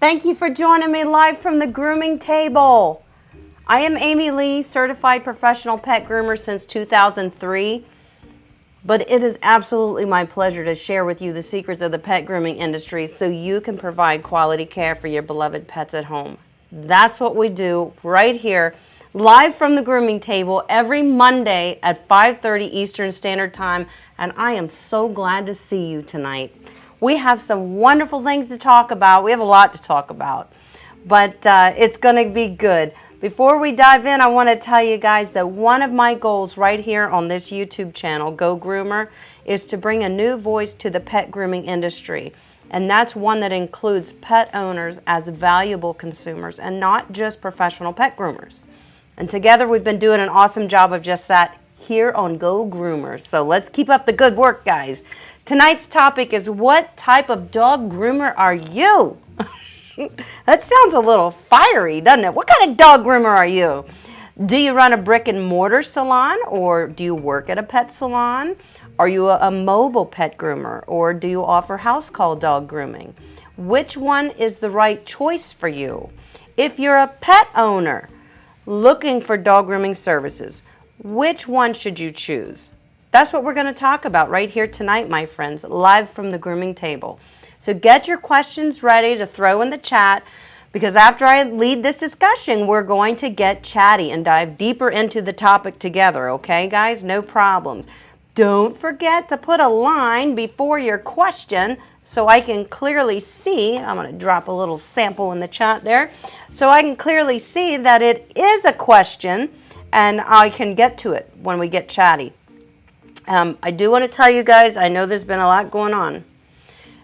Thank you for joining me live from the grooming table. I am Amy Lee, certified professional pet groomer since 2003. But it is absolutely my pleasure to share with you the secrets of the pet grooming industry so you can provide quality care for your beloved pets at home. That's what we do right here, live from the grooming table every Monday at 5:30 Eastern Standard Time, and I am so glad to see you tonight. We have some wonderful things to talk about. We have a lot to talk about, but it's going to be good. Before we dive in, I want to tell you guys that one of my goals right here on this YouTube channel, Go Groomer, is to bring a new voice to the pet grooming industry. And that's one that includes pet owners as valuable consumers and not just professional pet groomers. And together we've been doing an awesome job of just that here on Go Groomer. So let's keep up the good work, guys. Tonight's topic is, what type of dog groomer are you? That sounds a little fiery, doesn't it? What kind of dog groomer are you? Do you run a brick-and-mortar salon, or do you work at a pet salon? Are you a mobile pet groomer, or do you offer house call dog grooming? Which one is the right choice for you? If you're a pet owner looking for dog grooming services, which one should you choose? That's what we're going to talk about right here tonight, my friends, live from the grooming table. So get your questions ready to throw in the chat, because after I lead this discussion, we're going to get chatty and dive deeper into the topic together, okay, guys? No problems. Don't forget to put a line before your question so I can clearly see. I'm going to drop a little sample in the chat there so I can clearly see that it is a question and I can get to it when we get chatty. I do want to tell you guys, I know there's been a lot going on.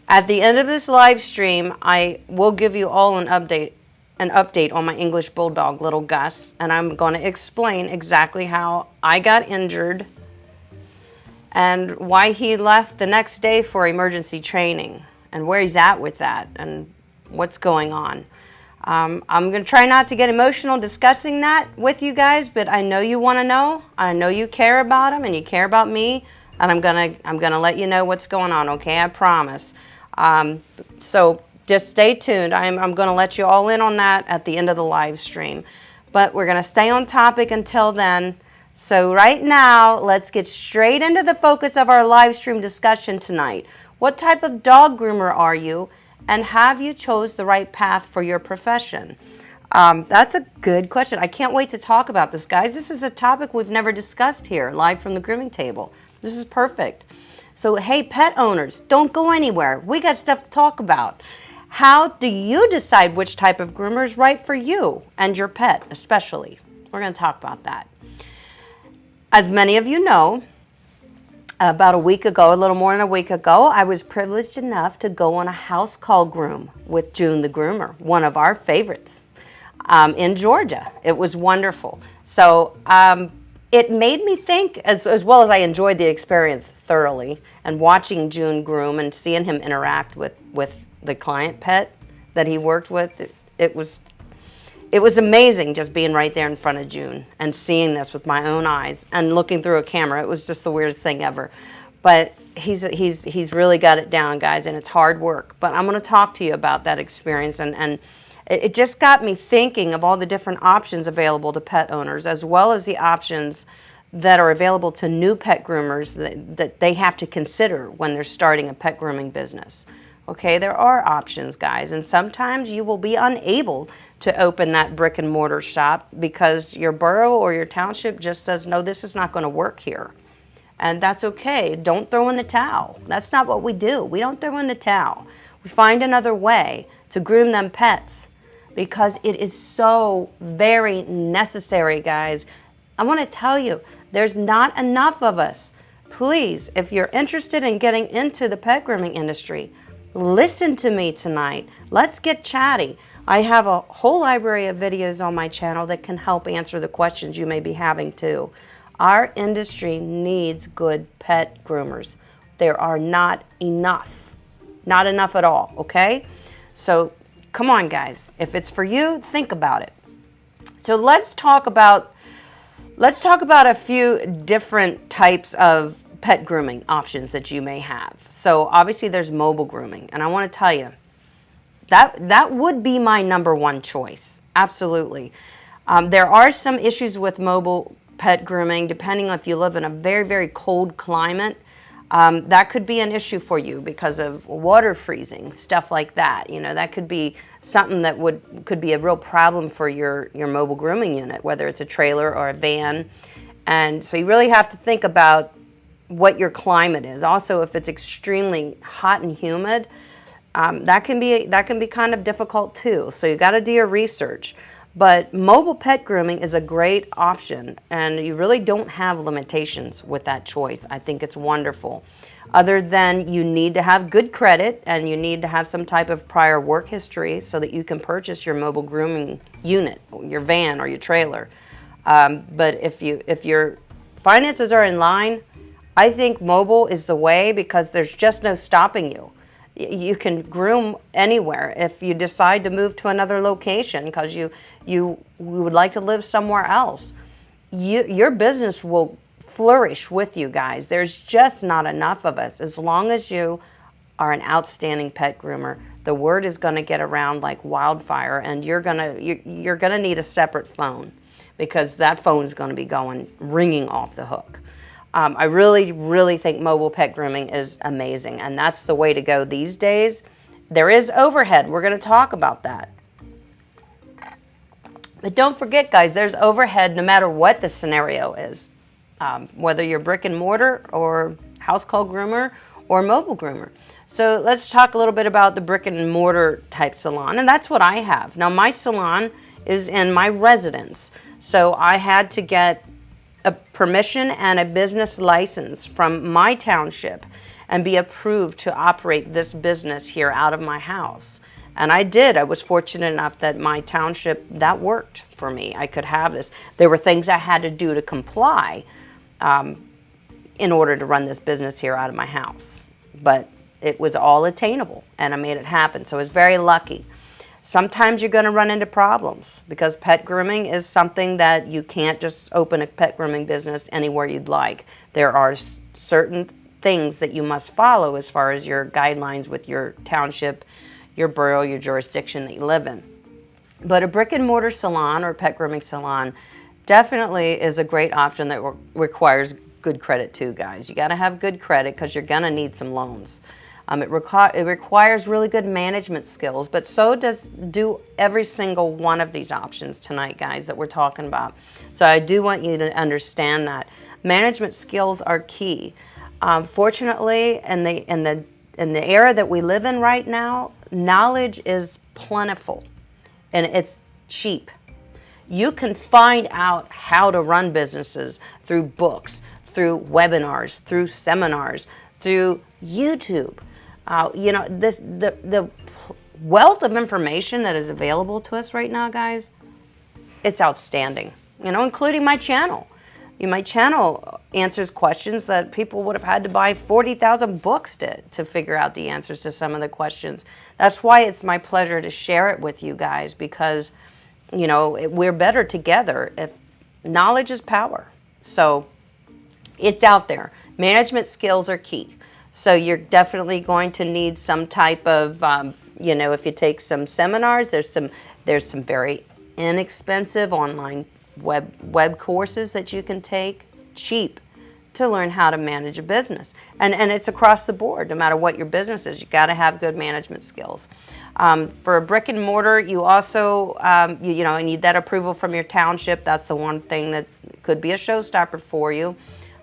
At the end of this live stream, I will give you all an update on my English bulldog, little Gus, and I'm going to explain exactly how I got injured and why he left the next day for emergency training and where he's at with that and what's going on. I'm going to try not to get emotional discussing that with you guys, but I know you want to know. I know you care about him and you care about me, and I'm gonna let you know what's going on, okay? I promise. So just stay tuned. I'm going to let you all in on that at the end of the live stream. But we're going to stay on topic until then. So right now, let's get straight into the focus of our live stream discussion tonight. What type of dog groomer are you? And have you chose the right path for your profession? That's a good question. I can't wait to talk about this, guys. This is a topic we've never discussed here, live from the grooming table. This is perfect. So, hey, pet owners, don't go anywhere. We got stuff to talk about. How do you decide which type of groomer is right for you and your pet, especially? We're going to talk about that. As many of you know, about a week ago, a little more than a week ago, I was privileged enough to go on a house call groom with Jun the Groomer, one of our favorites, in Georgia. It was wonderful. So it made me think, as well as I enjoyed the experience thoroughly, and watching Jun groom and seeing him interact with the client pet that he worked with, it was amazing just being right there in front of Jun and seeing this with my own eyes and looking through a camera. It was just the weirdest thing ever. But he's really got it down, guys, and it's hard work. But I'm going to talk to you about that experience, and it just got me thinking of all the different options available to pet owners, as well as the options that are available to new pet groomers that they have to consider when they're starting a pet grooming business. Okay, there are options, guys, and sometimes you will be unable to open that brick and mortar shop because your borough or your township just says, no, this is not going to work here. And that's okay. Don't throw in the towel. That's not what we do. We don't throw in the towel. We find another way to groom them pets because it is so very necessary, guys. I want to tell you, there's not enough of us. Please, if you're interested in getting into the pet grooming industry, listen to me tonight. Let's get chatty. I have a whole library of videos on my channel that can help answer the questions you may be having too. Our industry needs good pet groomers. There are not enough. Not enough at all, okay? So come on, guys. If it's for you, think about it. So let's talk about a few different types of pet grooming options that you may have. So obviously there's mobile grooming, and I want to tell you, That would be my number one choice. Absolutely. There are some issues with mobile pet grooming, depending on if you live in a very, very cold climate. That could be an issue for you because of water freezing, stuff like that. You know, that could be something that could be a real problem for your mobile grooming unit, whether it's a trailer or a van. And so you really have to think about what your climate is. Also, if it's extremely hot and humid, that can be kind of difficult too. So you got to do your research. But mobile pet grooming is a great option, and you really don't have limitations with that choice. I think it's wonderful. Other than you need to have good credit and you need to have some type of prior work history so that you can purchase your mobile grooming unit, your van or your trailer. But if your finances are in line, I think mobile is the way, because there's just no stopping you. You can groom anywhere. If you decide to move to another location because you would like to live somewhere else, your business will flourish with you guys. There's just not enough of us. As long as you are an outstanding pet groomer, the word is going to get around like wildfire, and you're gonna need a separate phone, because that phone is going to be ringing off the hook. I really, really think mobile pet grooming is amazing, and that's the way to go these days. There is overhead. We're going to talk about that. But don't forget, guys, there's overhead no matter what the scenario is, whether you're brick and mortar or house call groomer or mobile groomer. So let's talk a little bit about the brick and mortar type salon, and that's what I have. Now, my salon is in my residence, so I had to get a permission and a business license from my township and be approved to operate this business here out of my house. And I did. I was fortunate enough that my township, that worked for me. I could have this. There were things I had to do to comply in order to run this business here out of my house. But it was all attainable, and I made it happen. So I was very lucky. Sometimes you're going to run into problems, because pet grooming is something that you can't just open a pet grooming business anywhere you'd like. There are certain things that you must follow as far as your guidelines with your township, your borough, your jurisdiction that you live in. But a brick and mortar salon or pet grooming salon definitely is a great option that requires good credit too, guys. You got to have good credit, because you're going to need some loans. It requires really good management skills, but so does every single one of these options tonight, guys, that we're talking about. So I do want you to understand that management skills are key. Fortunately, in the era that we live in right now, knowledge is plentiful and it's cheap. You can find out how to run businesses through books, through webinars, through seminars, through YouTube. You know, the wealth of information that is available to us right now, guys, it's outstanding. You know, including my channel. My channel answers questions that people would have had to buy 40,000 books to figure out the answers to some of the questions. That's why it's my pleasure to share it with you guys, because, you know, we're better together. If knowledge is power. So it's out there. Management skills are key. So you're definitely going to need some type of, you know, if you take some seminars, there's some very inexpensive online web courses that you can take, cheap, to learn how to manage a business. And it's across the board, no matter what your business is. You got to have good management skills. For a brick and mortar, you also, you know, need that approval from your township. That's the one thing that could be a showstopper for you.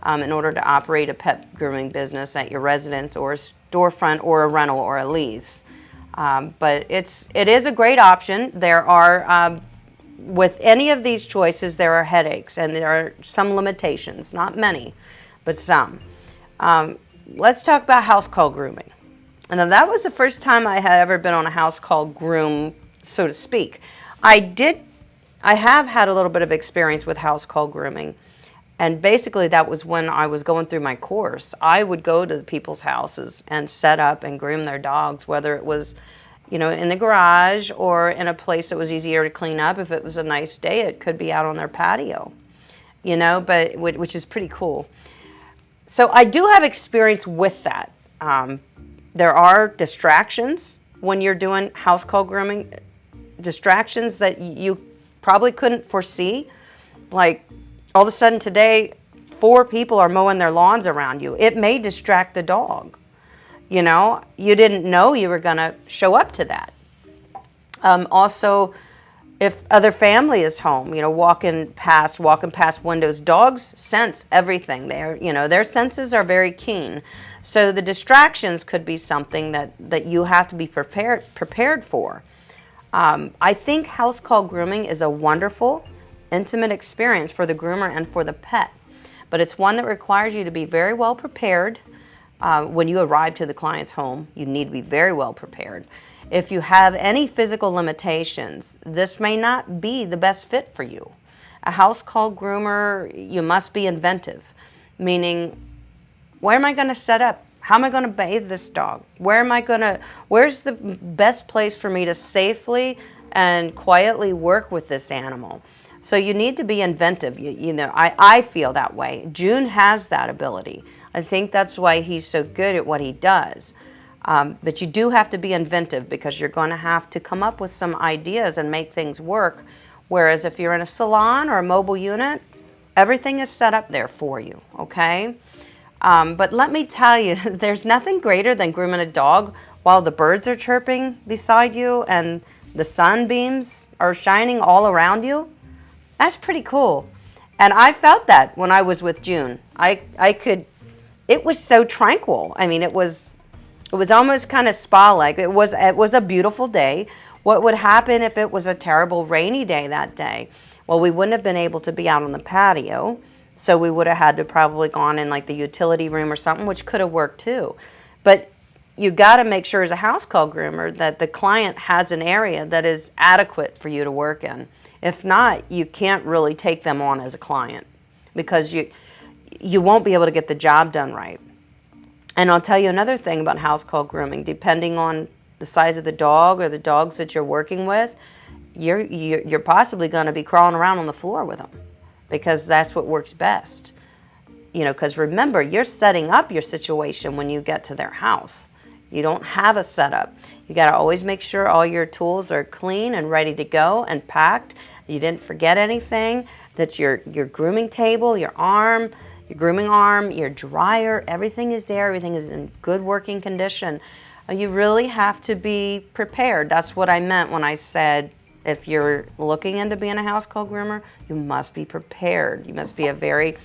In order to operate a pet grooming business at your residence or a storefront or a rental or a lease. But it is a great option. There are, with any of these choices, there are headaches and there are some limitations, not many, but some. Let's talk about house call grooming. And now that was the first time I had ever been on a house call groom, so to speak. I have had a little bit of experience with house call grooming. And basically that was when I was going through my course. I would go to people's houses and set up and groom their dogs, whether it was, you know, in the garage or in a place that was easier to clean up. If it was a nice day, it could be out on their patio, you know, but which is pretty cool. So I do have experience with that. There are distractions when you're doing house call grooming, distractions that you probably couldn't foresee. Like all of a sudden today, 4 people are mowing their lawns around you. It may distract the dog. You know, you didn't know you were gonna show up to that. Also, if other family is home, you know, walking past windows, dogs sense everything. Their senses are very keen. So the distractions could be something that you have to be prepared for. I think house call grooming is a wonderful, intimate experience for the groomer and for the pet, but it's one that requires you to be very well prepared. When you arrive to the client's home, you need to be very well prepared. If you have any physical limitations, this may not be the best fit for you. A house call groomer, you must be inventive, meaning, where am I going to set up? How am I going to bathe this dog? Where's the best place for me to safely and quietly work with this animal? So you need to be inventive. I feel that way. Jun has that ability. I think that's why he's so good at what he does. But you do have to be inventive, because you're going to have to come up with some ideas and make things work. Whereas if you're in a salon or a mobile unit, everything is set up there for you, okay? But let me tell you, there's nothing greater than grooming a dog while the birds are chirping beside you and the sunbeams are shining all around you. That's pretty cool. And I felt that when I was with Jun. It was so tranquil. I mean, it was almost kind of spa-like. It was a beautiful day. What would happen if it was a terrible rainy day that day? Well, we wouldn't have been able to be out on the patio, so we would have had to probably gone in like the utility room or something, which could have worked too. But you got to make sure as a house call groomer that the client has an area that is adequate for you to work in. If not, you can't really take them on as a client, because you won't be able to get the job done right. And I'll tell you another thing about house call grooming. Depending on the size of the dog or the dogs that you're working with, you're possibly going to be crawling around on the floor with them, because that's what works best. Because remember, you're setting up your situation when you get to their house. You don't have a setup. You got to always make sure all your tools are clean and ready to go and packed. You didn't forget anything. That your grooming table, your grooming arm, your dryer, everything is there. Everything is in good working condition. You really have to be prepared. That's what I meant when I said, if you're looking into being a house call groomer, you must be prepared. You must be a very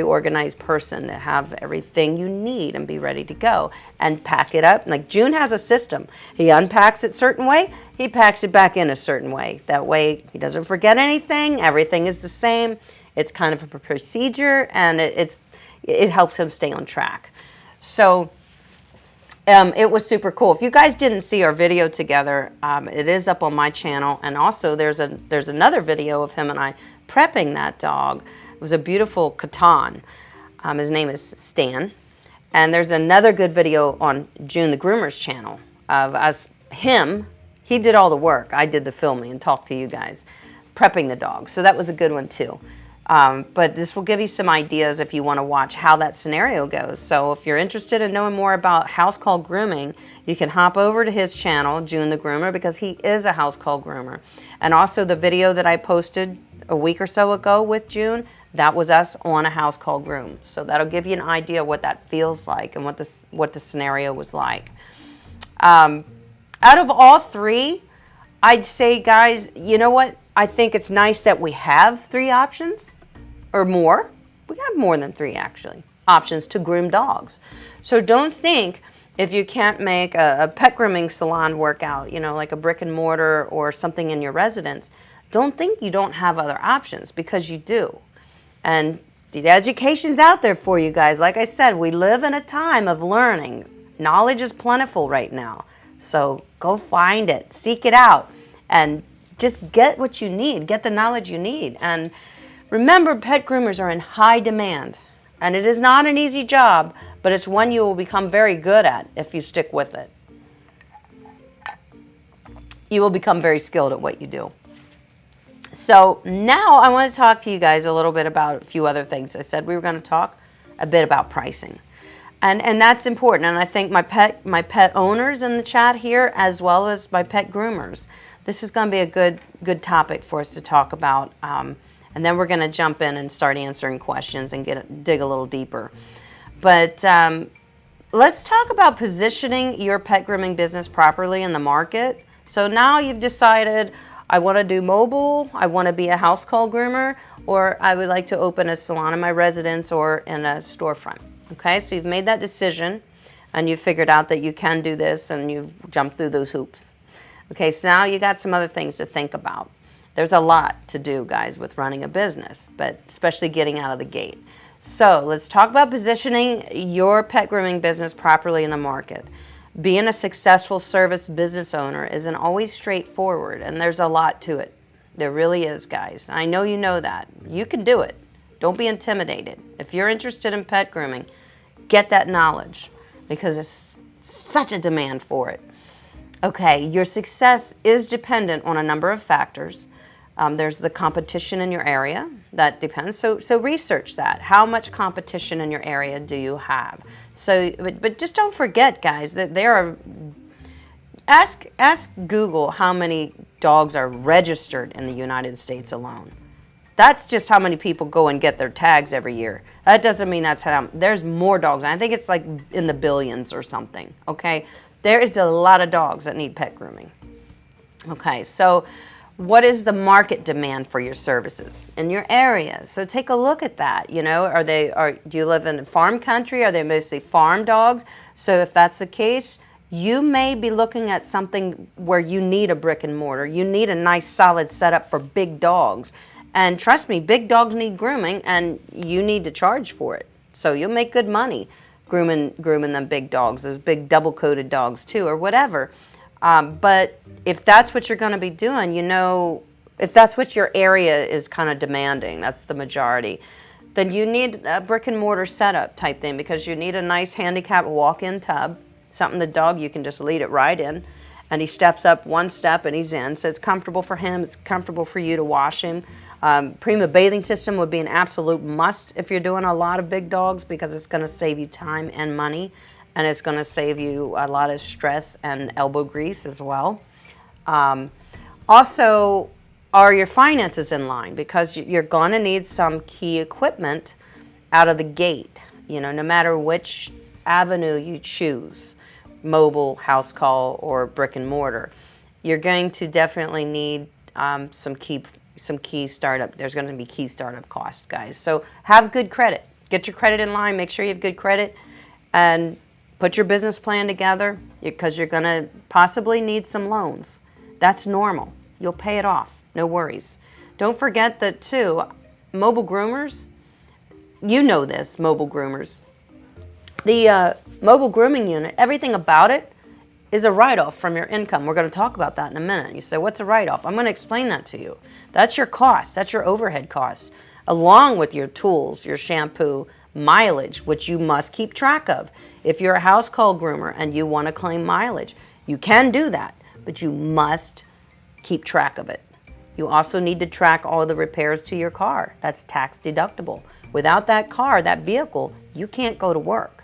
organized person to have everything you need and be ready to go and pack it up. Like Jun has a system. He unpacks it a certain way, he packs it back in a certain way. That way he doesn't forget anything. Everything is the same. It's kind of a procedure, and it helps him stay on track. So it was super cool. If you guys didn't see our video together, it is up on my channel, and also there's another video of him and I prepping that dog. It was a beautiful Catan. His name is Stan, and there's another good video on Jun the Groomer's channel of us. He did all the work. I did the filming and talked to you guys, prepping the dog. So that was a good one too. But this will give you some ideas if you want to watch how that scenario goes. So if you're interested in knowing more about house call grooming, you can hop over to his channel, Jun the Groomer, because he is a house call groomer. And also the video that I posted a week or so ago with Jun, that was us on a house call groom. So that'll give you an idea what that feels like and what the scenario was like. Out of all three, I'd say, guys, you know what? I think it's nice that we have 3 options or more. We have more than 3 actually, options to groom dogs. So don't think if you can't make a pet grooming salon workout, like a brick and mortar or something in your residence, don't think you don't have other options, because you do. And the education's out there for you guys. Like I said, we live in a time of learning. Knowledge is plentiful right now. So go find it, seek it out, and just get what you need, get the knowledge you need. And remember, pet groomers are in high demand, and it is not an easy job, but it's one you will become very good at if you stick with it. You will become very skilled at what you do. So now I want to talk to you guys a little bit about a few other things. I said we were going to talk a bit about pricing. And that's important. And I think my pet owners in the chat here, as well as my pet groomers, this is going to be a good topic for us to talk about. And then we're going to jump in and start answering questions and dig a little deeper. But let's talk about positioning your pet grooming business properly in the market. So now you've decided, I want to do mobile, I want to be a house call groomer, or I would like to open a salon in my residence or in a storefront. Okay, so you've made that decision and you've figured out that you can do this and you've jumped through those hoops. Okay, so now you got some other things to think about. There's a lot to do, guys, with running a business, but especially getting out of the gate. So let's talk about positioning your pet grooming business properly in the market. Being a successful service business owner isn't always straightforward, and there's a lot to it. There really is, guys. I know you know that. You can do it. Don't be intimidated. If you're interested in pet grooming, get that knowledge because it's such a demand for it. Okay, your success is dependent on a number of factors. There's the competition in your area. That depends. So research that. How much competition in your area do you have? So, but just don't forget, guys, that there are. Ask Google how many dogs are registered in the United States alone. That's just how many people go and get their tags every year. That doesn't mean that's how, there's more dogs. I think it's like in the billions or something, okay? There is a lot of dogs that need pet grooming. Okay, so what is the market demand for your services in your area? So take a look at that. You know, do you live in a farm country? Are they mostly farm dogs? So if that's the case, you may be looking at something where you need a brick and mortar. You need a nice solid setup for big dogs. And trust me, big dogs need grooming, and you need to charge for it. So you'll make good money grooming them big dogs, those big double-coated dogs too, or whatever. But if that's what you're going to be doing, you know, if that's what your area is kind of demanding, that's the majority, then you need a brick-and-mortar setup type thing because you need a nice handicap walk-in tub, something the dog, you can just lead it right in, and he steps up one step and he's in. So it's comfortable for him, it's comfortable for you to wash him. Prima bathing system would be an absolute must if you're doing a lot of big dogs because it's going to save you time and money, and it's going to save you a lot of stress and elbow grease as well. Also, are your finances in line? Because you're going to need some key equipment out of the gate, you know, no matter which avenue you choose, mobile, house call, or brick and mortar. You're going to definitely need some key startup. There's going to be key startup costs, guys. So have good credit. Get your credit in line. Make sure you have good credit, and put your business plan together because you're going to possibly need some loans. That's normal. You'll pay it off. No worries. Don't forget that too, mobile groomers. You know this, mobile groomers. The mobile grooming unit, everything about it is a write-off from your income. We're going to talk about that in a minute. You say, what's a write-off? I'm going to explain that to you. That's your cost. That's your overhead costs, along with your tools, your shampoo, mileage, which you must keep track of. If you're a house call groomer and you want to claim mileage, you can do that, but you must keep track of it. You also need to track all the repairs to your car. That's tax deductible. Without that car, that vehicle, you can't go to work.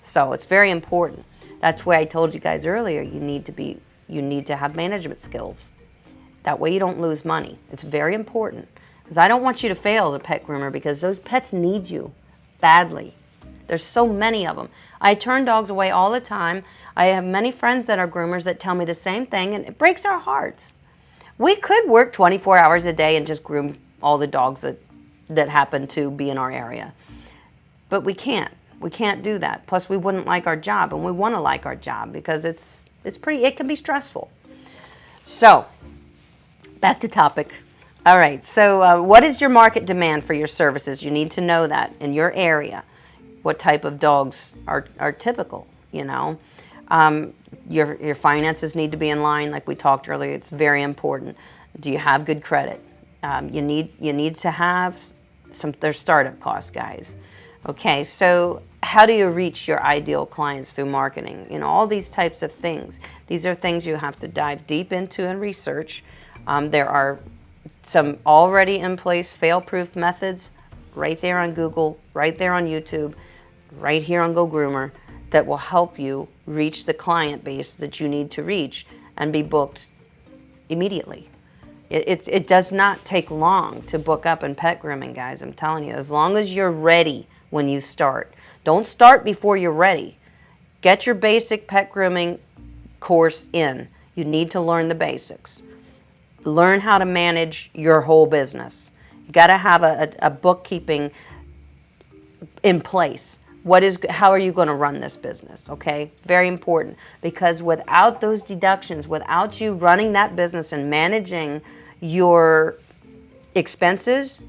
So it's very important. That's why I told you guys earlier, you need to have management skills. That way you don't lose money. It's very important. Because I don't want you to fail as a pet groomer because those pets need you badly. There's so many of them. I turn dogs away all the time. I have many friends that are groomers that tell me the same thing, and it breaks our hearts. We could work 24 hours a day and just groom all the dogs that happen to be in our area. But we can't. We can't do that. Plus, we wouldn't like our job, and we want to like our job because it can be stressful. So, back to topic. All right, so what is your market demand for your services? You need to know that in your area. What type of dogs are typical, you know? Your finances need to be in line, like we talked earlier. It's very important. Do you have good credit? You need to have there's startup costs, guys. Okay, so how do you reach your ideal clients through marketing? You know, all these types of things. These are things you have to dive deep into and research. There are some already in place fail-proof methods right there on Google, right there on YouTube, right here on Go Groomer. that will help you reach the client base that you need to reach and be booked immediately. It does not take long to book up in pet grooming, guys. I'm telling you, as long as you're ready when you start. Don't start before you're ready. Get your basic pet grooming course in. You need to learn the basics. Learn how to manage your whole business. You got to have a bookkeeping in place. How are you going to run this business? Okay, very important, because without those deductions, without you running that business and managing your expenses,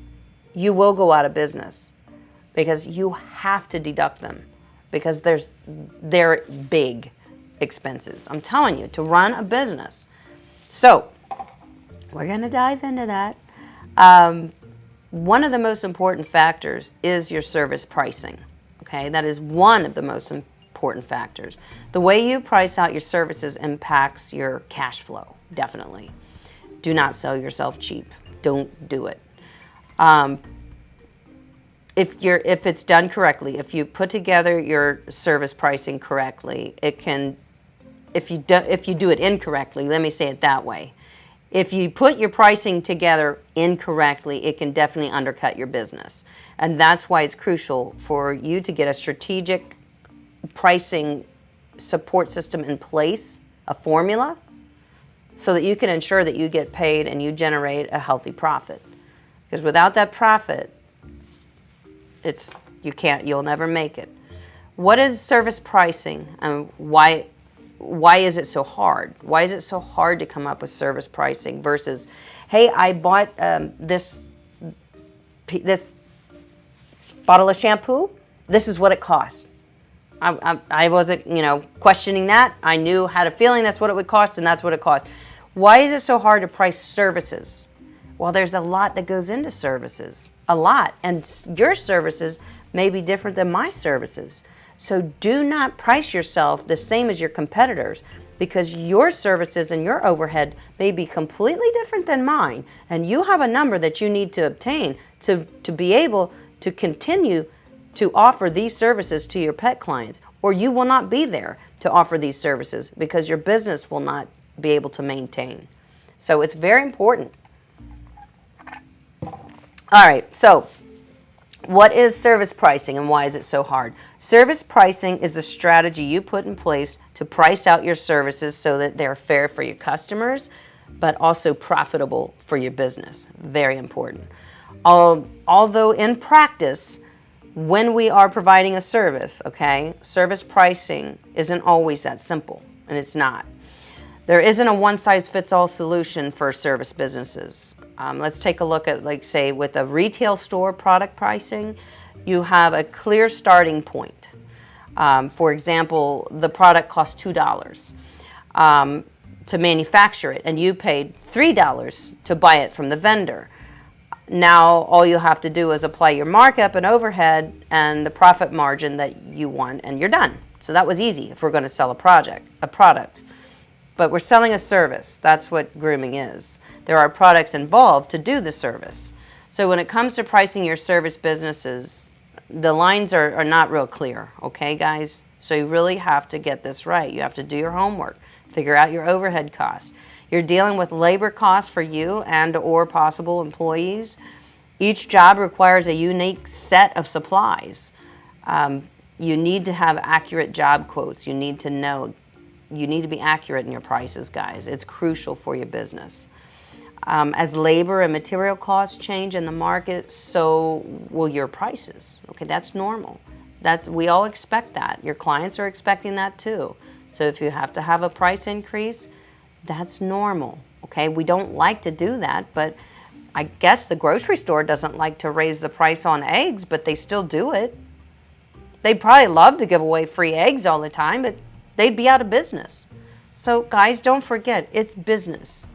you will go out of business, because you have to deduct them, because they're big expenses. I'm telling you, to run a business. So we're going to dive into that. One of the most important factors is your service pricing. Okay, that is one of the most important factors. The way you price out your services impacts your cash flow, definitely. Do not sell yourself cheap. Don't do it. If it's done correctly, if you put together your service pricing correctly, it can. If you do it incorrectly, let me say it that way. If you put your pricing together incorrectly, it can definitely undercut your business. And that's why it's crucial for you to get a strategic pricing support system in place, a formula, so that you can ensure that you get paid and you generate a healthy profit. Because without that profit, you'll never make it. What is service pricing, and why is it so hard? Why is it so hard to come up with service pricing versus, hey, I bought this bottle of shampoo, this is what it costs. I wasn't, questioning that. I had a feeling that's what it would cost, and that's what it cost. Why is it so hard to price services? Well, there's a lot that goes into services, a lot. And your services may be different than my services. So do not price yourself the same as your competitors, because your services and your overhead may be completely different than mine. And you have a number that you need to obtain to be able to continue to offer these services to your pet clients, or you will not be there to offer these services because your business will not be able to maintain. So it's very important. All right, so what is service pricing and why is it so hard? Service pricing is the strategy you put in place to price out your services so that they're fair for your customers, but also profitable for your business. Very important. Although in practice, when we are providing a service, okay, service pricing isn't always that simple, and it's not. There isn't a one-size-fits-all solution for service businesses. Let's take a look at, like, say, with a retail store product pricing, you have a clear starting point. For example, the product costs $2 to manufacture it, and you paid $3 to buy it from the vendor. Now, all you have to do is apply your markup and overhead and the profit margin that you want, and you're done. So that was easy if we're going to sell a product. But we're selling a service. That's what grooming is. There are products involved to do the service. So when it comes to pricing your service businesses, the lines are not real clear, okay, guys? So you really have to get this right. You have to do your homework, figure out your overhead costs. You're dealing with labor costs for you and or possible employees. Each job requires a unique set of supplies. You need to have accurate job quotes. You need to know. You need to be accurate in your prices, guys. It's crucial for your business. As labor and material costs change in the market, so will your prices. Okay, that's normal. We all expect that. Your clients are expecting that too. So if you have to have a price increase, that's normal. Okay, we don't like to do that, but I guess the grocery store doesn't like to raise the price on eggs, but they still do it. They'd probably love to give away free eggs all the time, but they'd be out of business. So guys, don't forget, it's business.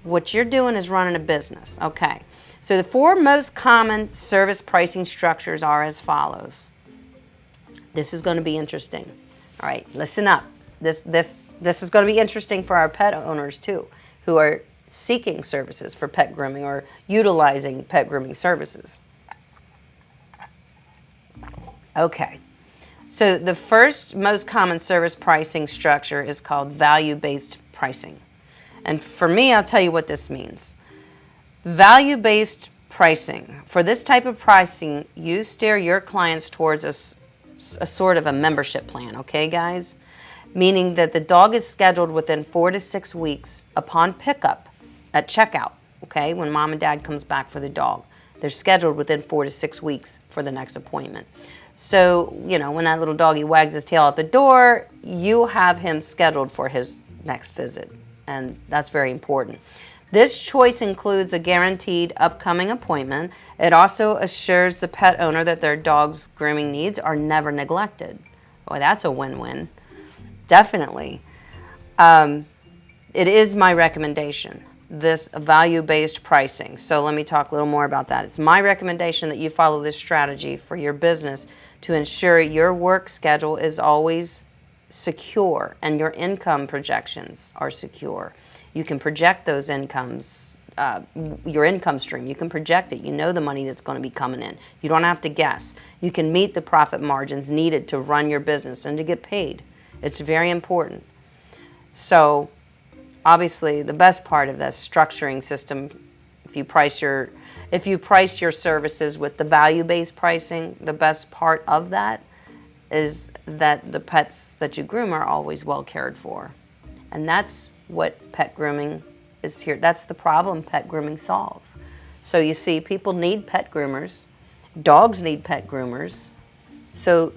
What you're doing is running a business, okay? So the 4 most common service pricing structures are as follows. This is going to be interesting. All right, listen up. This is going to be interesting for our pet owners too, who are seeking services for pet grooming or utilizing pet grooming services. Okay, So the first most common service pricing structure is called value-based pricing. And for me, I'll tell you what this means. Value-based pricing. For this type of pricing, you steer your clients towards a sort of a membership plan, okay, guys? Meaning that the dog is scheduled within 4 to 6 weeks upon pickup at checkout, okay, when mom and dad comes back for the dog. They're scheduled within 4 to 6 weeks for the next appointment. So, you know, when that little doggy wags his tail out the door, you have him scheduled for his next visit, and that's very important. This choice includes a guaranteed upcoming appointment. It also assures the pet owner that their dog's grooming needs are never neglected. Boy, that's a win-win. Definitely. It is my recommendation, this value-based pricing. So let me talk a little more about that. It's my recommendation that you follow this strategy for your business to ensure your work schedule is always secure and your income projections are secure. You can project those incomes, your income stream. You can project it. You know the money that's going to be coming in. You don't have to guess. You can meet the profit margins needed to run your business and to get paid. It's very important. So obviously the best part of this structuring system, if you price your services with the value-based pricing, the best part of that is that the pets that you groom are always well cared for. And that's what pet grooming is here. That's the problem pet grooming solves. So you see, people need pet groomers. Dogs need pet groomers. So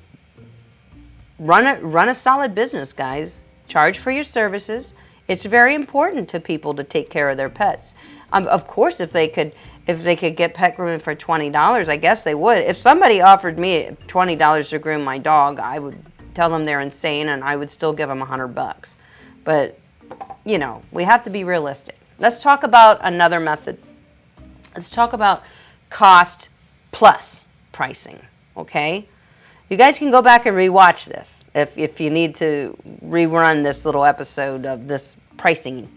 run a solid business, guys. Charge for your services. It's very important to people to take care of their pets. Of course, if they could get pet grooming for $20, I guess they would. If somebody offered me $20 to groom my dog, I would tell them they're insane, and I would still give them $100. But you know, we have to be realistic. Let's talk about another method. Let's talk about cost plus pricing, okay? You guys can go back and rewatch this if you need to rerun this little episode of this pricing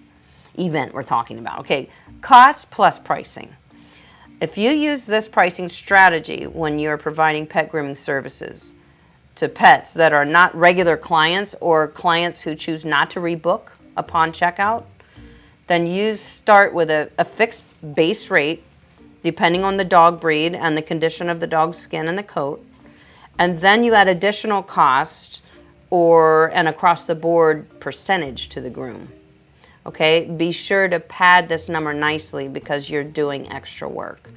event we're talking about. Okay, cost plus pricing. If you use this pricing strategy when you're providing pet grooming services to pets that are not regular clients or clients who choose not to rebook upon checkout, then you start with a fixed base rate depending on the dog breed and the condition of the dog's skin and the coat, and then you add additional cost or an across the board percentage to the groom. Okay, be sure to pad this number nicely because you're doing extra work.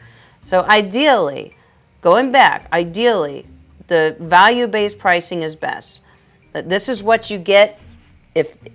So ideally, going back, the value-based pricing is best. This is what you get.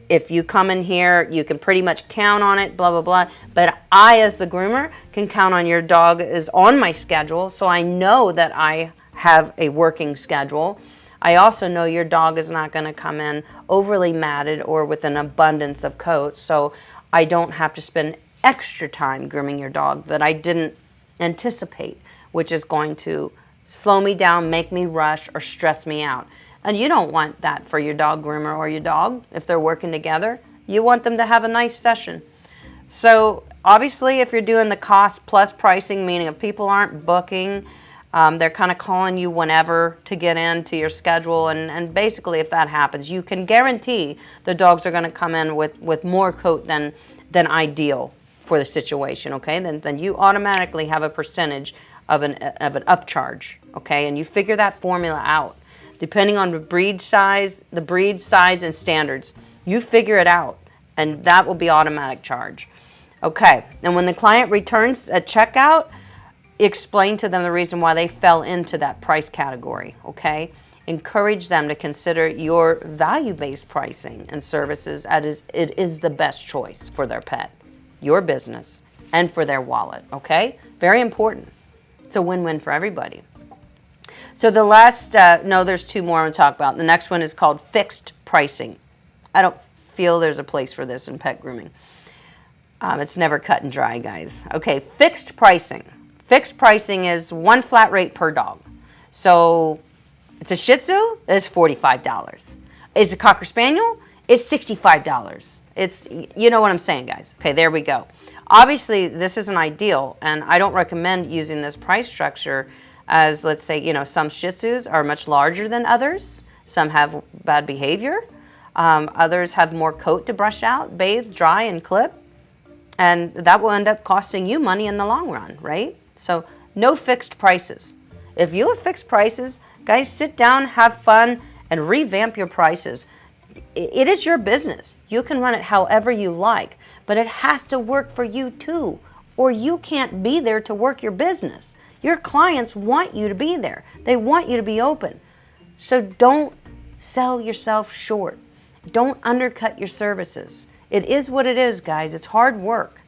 If you come in here, you can pretty much count on it, blah, blah, blah. But I, as the groomer, can count on your dog is on my schedule, so I know that I have a working schedule. I also know your dog is not going to come in overly matted or with an abundance of coats, so I don't have to spend extra time grooming your dog that I didn't anticipate, which is going to slow me down, make me rush, or stress me out. And you don't want that for your dog groomer or your dog if they're working together. You want them to have a nice session. So obviously if you're doing the cost plus pricing, meaning if people aren't booking, they're kind of calling you whenever to get into your schedule. And basically if that happens, you can guarantee the dogs are going to come in with more coat than ideal for the situation, okay? Then you automatically have a percentage of an upcharge, okay? And you figure that formula out. Depending on the breed size and standards, you figure it out, and that will be automatic charge. Okay, and when the client returns at checkout, explain to them the reason why they fell into that price category, okay? Encourage them to consider your value-based pricing and services as it is the best choice for their pet, your business, and for their wallet, okay? Very important. It's a win-win for everybody. So the last, no, there's two more I'm going to talk about. The next one is called fixed pricing. I don't feel there's a place for this in pet grooming. It's never cut and dry, guys. Okay, fixed pricing. Fixed pricing is one flat rate per dog. So it's a Shih Tzu, it's $45. It's a Cocker Spaniel, it's $65. It's, you know what I'm saying, guys. Okay, there we go. Obviously, this isn't ideal, and I don't recommend using this price structure as, let's say, you know, some Shih Tzus are much larger than others. Some have bad behavior. Others have more coat to brush out, bathe, dry, and clip. And that will end up costing you money in the long run, right? So no fixed prices. If you have fixed prices, guys, sit down, have fun, and revamp your prices. It is your business. You can run it however you like, but it has to work for you too, or you can't be there to work your business. Your clients want you to be there. They want you to be open. So don't sell yourself short. Don't undercut your services. It is what it is, guys. It's hard work,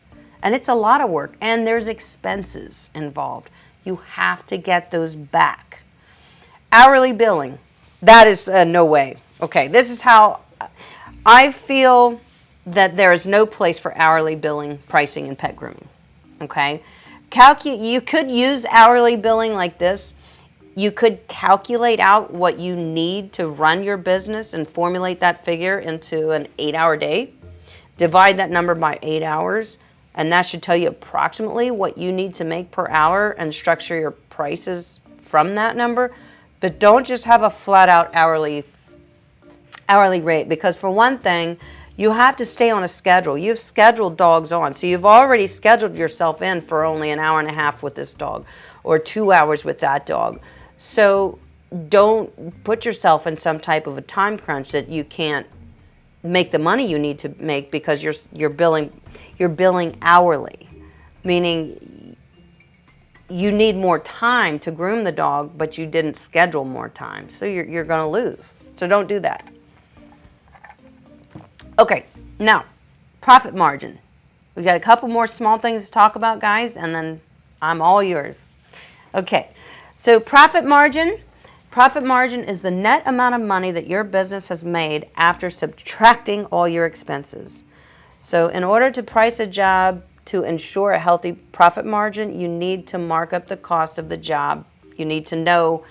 and it's a lot of work, and there's expenses involved. You have to get those back. Hourly billing, that is no way. Okay, this is how I feel that there is no place for hourly billing pricing in pet grooming. Okay, you could use hourly billing like this. You could calculate out what you need to run your business and formulate that figure into an 8-hour day. Divide that number by 8 hours, and that should tell you approximately what you need to make per hour and structure your prices from that number. But don't just have a flat out hourly rate, because for one thing, you have to stay on a schedule. You've scheduled dogs on, so you've already scheduled yourself in for only an hour and a half with this dog or 2 hours with that dog. So don't put yourself in some type of a time crunch that you can't make the money you need to make, because you're billing hourly, meaning you need more time to groom the dog, but you didn't schedule more time, so you're going to lose. So don't do that. Okay, now profit margin. We got a couple more small things to talk about, guys, and then I'm all yours. Okay, so profit margin. Profit margin is the net amount of money that your business has made after subtracting all your expenses. So in order to price a job to ensure a healthy profit margin, you need to mark up the cost of the job. You need to know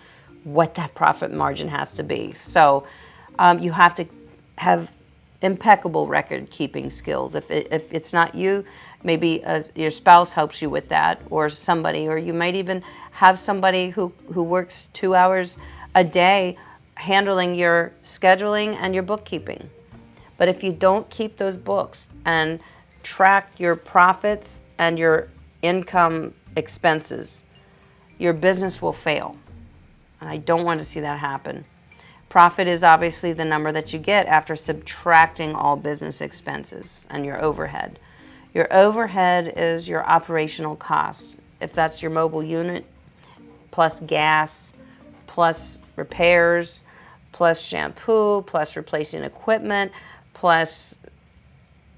what that profit margin has to be. So you have to have impeccable record keeping skills. If it's not you, maybe your spouse helps you with that, or somebody, or you might even have somebody who works 2 hours a day handling your scheduling and your bookkeeping. But if you don't keep those books and track your profits and your income expenses, your business will fail. And I don't want to see that happen. Profit is obviously the number that you get after subtracting all business expenses and your overhead. Your overhead is your operational cost. If that's your mobile unit, plus gas, plus repairs, plus shampoo, plus replacing equipment, plus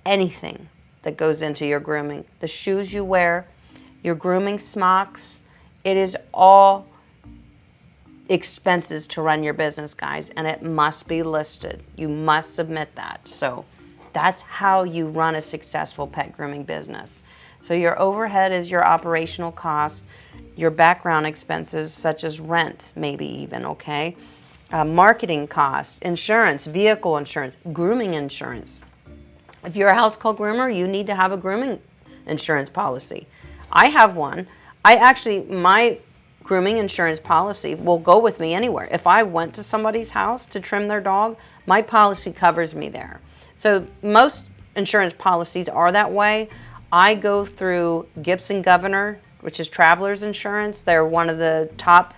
anything that goes into your grooming. The shoes you wear, your grooming smocks, it is all expenses to run your business, guys, and it must be listed. You must submit that. So that's how you run a successful pet grooming business. So your overhead is your operational cost, your background expenses such as rent, maybe even, okay? Marketing costs, insurance, vehicle insurance, grooming insurance. If you're a house call groomer, you need to have a grooming insurance policy. I have one. My grooming insurance policy will go with me anywhere. If I went to somebody's house to trim their dog, my policy covers me there. So most insurance policies are that way. I go through Gibson Governor, which is Travelers Insurance. They're one of the top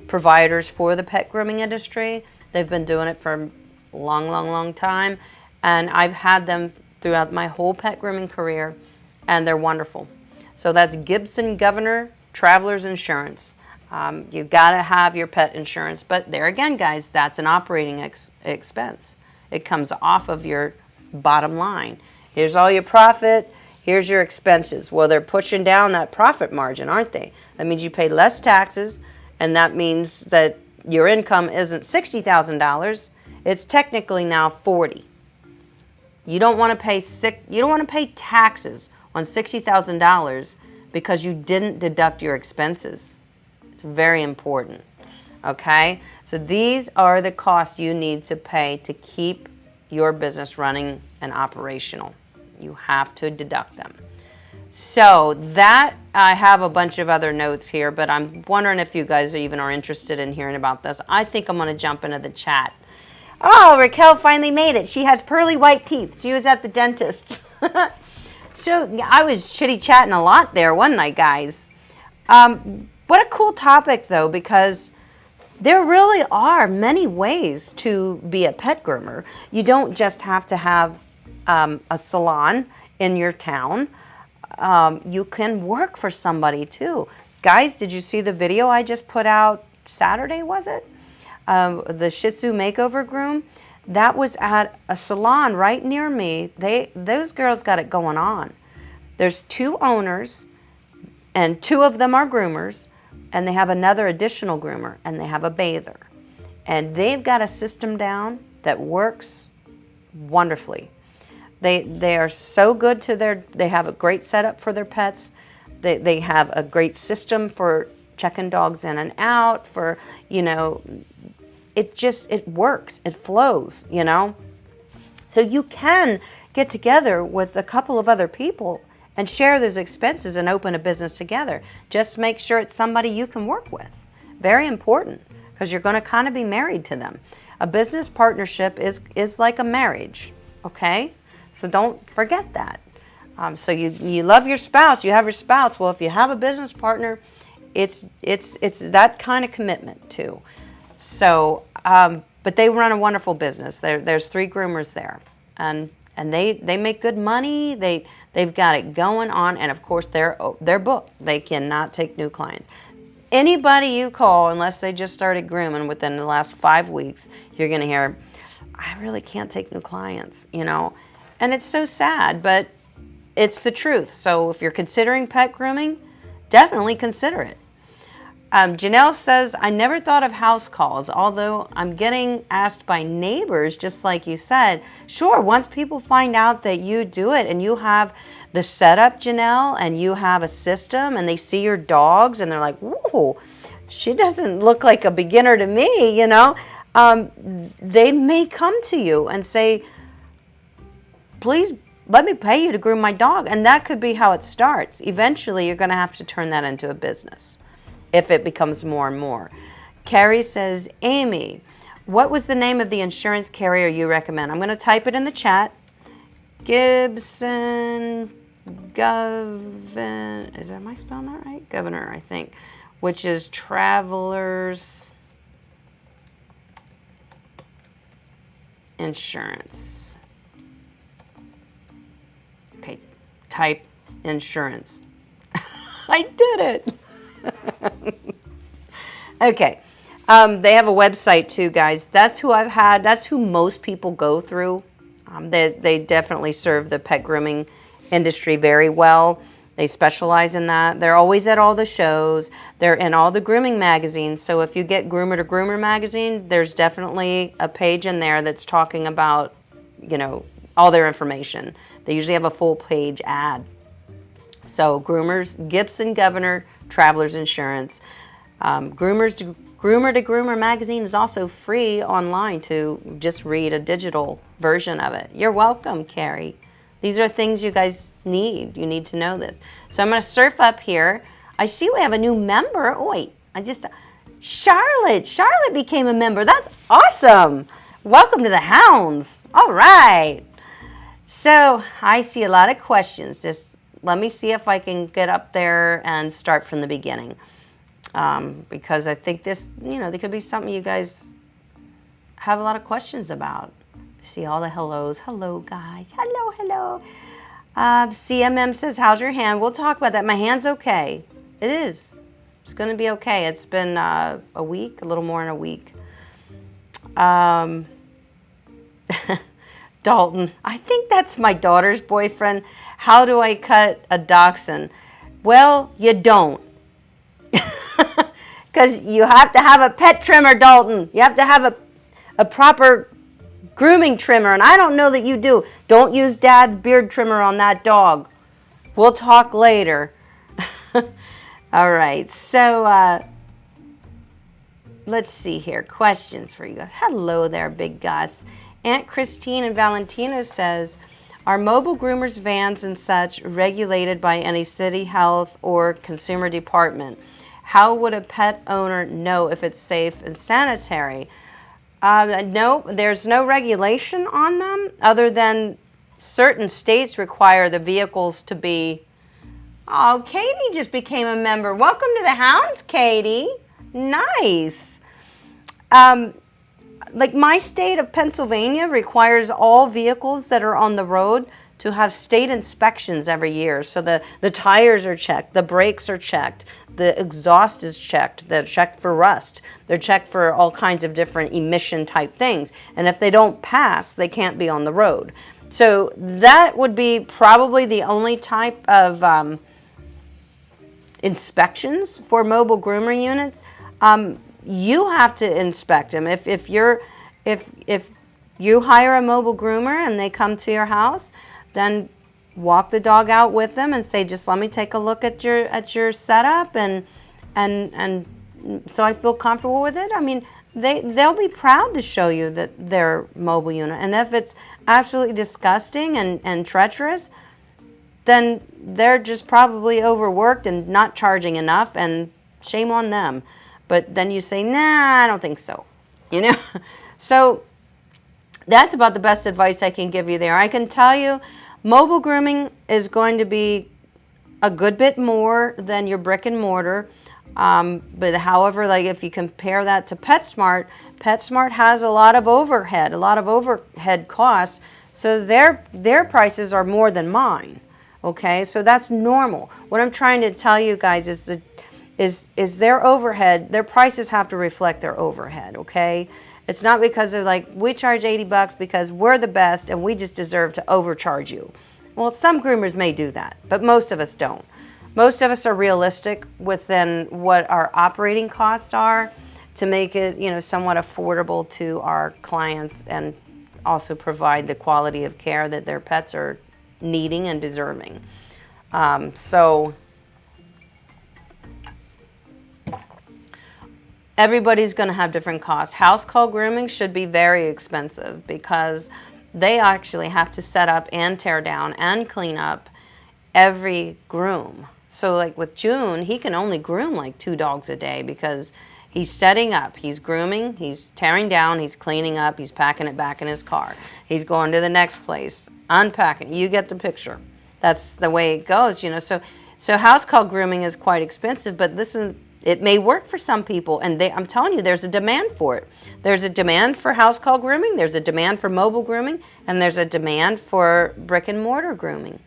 providers for the pet grooming industry. They've been doing it for a long time. And I've had them throughout my whole pet grooming career, and they're wonderful. So that's Gibson Governor, Travelers Insurance. You've got to have your pet insurance. But there again, guys, that's an operating expense. It comes off of your bottom line. Here's all your profit. Here's your expenses. Well, they're pushing down that profit margin, aren't they? That means you pay less taxes, and that means that your income isn't $60,000. It's technically now $40,000. You don't want to pay taxes on $60,000 because you didn't deduct your expenses. It's very important. Okay? So these are the costs you need to pay to keep your business running and operational. You have to deduct them. So that, I have a bunch of other notes here, but I'm wondering if you guys even are interested in hearing about this. I think I'm going to jump into the chat Oh, Raquel finally made it. She has pearly white teeth. She was at the dentist. So yeah, I was chitty-chatting a lot there, wasn't I, guys? What a cool topic, though, because there really are many ways to be a pet groomer. You don't just have to have a salon in your town. You can work for somebody, too. Guys, did you see the video I just put out Saturday, was it? The Shih Tzu makeover groom. That was at a salon right near me. Those girls got it going on. There's 2 owners, and 2 of them are groomers, and they have another additional groomer, and they have a bather. And they've got a system down that works wonderfully. They are so good to they have a great setup for their pets. They have a great system for checking dogs in and out, for, you know, it works, it flows, you know. So you can get together with a couple of other people and share those expenses and open a business together. Just make sure it's somebody you can work with. Very important, because you're going to kind of be married to them. A business partnership is like a marriage, okay? So don't forget that. So you love your spouse, you have your spouse. Well, if you have a business partner, it's that kind of commitment too. So, but they run a wonderful business. There's 3 groomers there, and they make good money. They've got it going on, and of course they're booked. They cannot take new clients. Anybody you call, unless they just started grooming within the last 5 weeks, you're going to hear, I really can't take new clients, you know. And it's so sad, but it's the truth. So if you're considering pet grooming, definitely consider it. Janelle says, I never thought of house calls, although I'm getting asked by neighbors, just like you said. Sure, once people find out that you do it and you have the setup, Janelle, and you have a system, and they see your dogs and they're like, whoa, she doesn't look like a beginner to me, you know. They may come to you and say, please let me pay you to groom my dog. And that could be how it starts. Eventually, you're going to have to turn that into a business if it becomes more and more. Carrie says, Amy, what was the name of the insurance carrier you recommend? I'm going to type it in the chat. Gibson am I spelling that right? Governor, I think, which is Travelers Insurance. Okay, type insurance. I did it. Okay, they have a website too, guys. That's who I've had. That's who most people go through. They definitely serve the pet grooming industry very well. They specialize in that. They're always at all the shows. They're in all the grooming magazines. So if you get Groomer to Groomer magazine, there's definitely a page in there that's talking about, you know, all their information. They usually have a full page ad. So groomers, Gibson Governor, Travelers Insurance. Groomer to Groomer magazine is also free online to just read a digital version of it. You're welcome, Carrie. These are things you guys need. You need to know this. So I'm going to surf up here. I see we have a new member. Oh, wait, Charlotte. Charlotte became a member. That's awesome. Welcome to the Hounds. All right. So I see a lot of questions. Just let me see if I can get up there and start from the beginning. Because I think this, you know, there could be something you guys have a lot of questions about. See all the hellos. Hello, guys. Hello, hello. CMM says, how's your hand? We'll talk about that. My hand's okay. It is. It's going to be okay. It's been a week, a little more than a week. Dalton, I think that's my daughter's boyfriend. How do I cut a dachshund? Well, you don't. Because you have to have a pet trimmer, Dalton. You have to have a proper grooming trimmer, and I don't know that you do. Don't use Dad's beard trimmer on that dog. We'll talk later. All right, so let's see here. Questions for you guys. Hello there, Big Gus. Aunt Christine and Valentino says, are mobile groomers, vans, and such regulated by any city health or consumer department? How would a pet owner know if it's safe and sanitary? No, there's no regulation on them other than certain states require the vehicles to be. Oh, Katie just became a member. Welcome to the hounds, Katie. Nice. Like my state of Pennsylvania requires all vehicles that are on the road to have state inspections every year. So the tires are checked, the brakes are checked, the exhaust is checked, they're checked for rust, they're checked for all kinds of different emission type things. And if they don't pass, they can't be on the road. So that would be probably the only type of inspections for mobile groomer units. You have to inspect them. If you hire a mobile groomer and they come to your house, then walk the dog out with them and say, just let me take a look at your setup and so I feel comfortable with it. I mean, they'll be proud to show you that their mobile unit. And if it's absolutely disgusting and treacherous, then they're just probably overworked and not charging enough, and shame on them. But then you say, nah, I don't think so. You know? So that's about the best advice I can give you there. I can tell you mobile grooming is going to be a good bit more than your brick and mortar. But however, like if you compare that to PetSmart, PetSmart has a lot of overhead costs. So their prices are more than mine. Okay, so that's normal. What I'm trying to tell you guys is their overhead, their prices have to reflect their overhead, okay? It's not because they're like, we charge $80 because we're the best and we just deserve to overcharge you. Well, some groomers may do that, but most of us don't. Most of us are realistic within what our operating costs are to make it, you know, somewhat affordable to our clients and also provide the quality of care that their pets are needing and deserving. So everybody's going to have different costs. House call grooming should be very expensive because they actually have to set up and tear down and clean up every groom. So like with Jun, he can only groom like 2 dogs a day because he's setting up, he's grooming, he's tearing down, he's cleaning up, he's packing it back in his car. He's going to the next place, unpacking. You get the picture. That's the way it goes, you know. So house call grooming is quite expensive, but it may work for some people, and I'm telling you, there's a demand for it. There's a demand for house call grooming, there's a demand for mobile grooming, and there's a demand for brick and mortar grooming.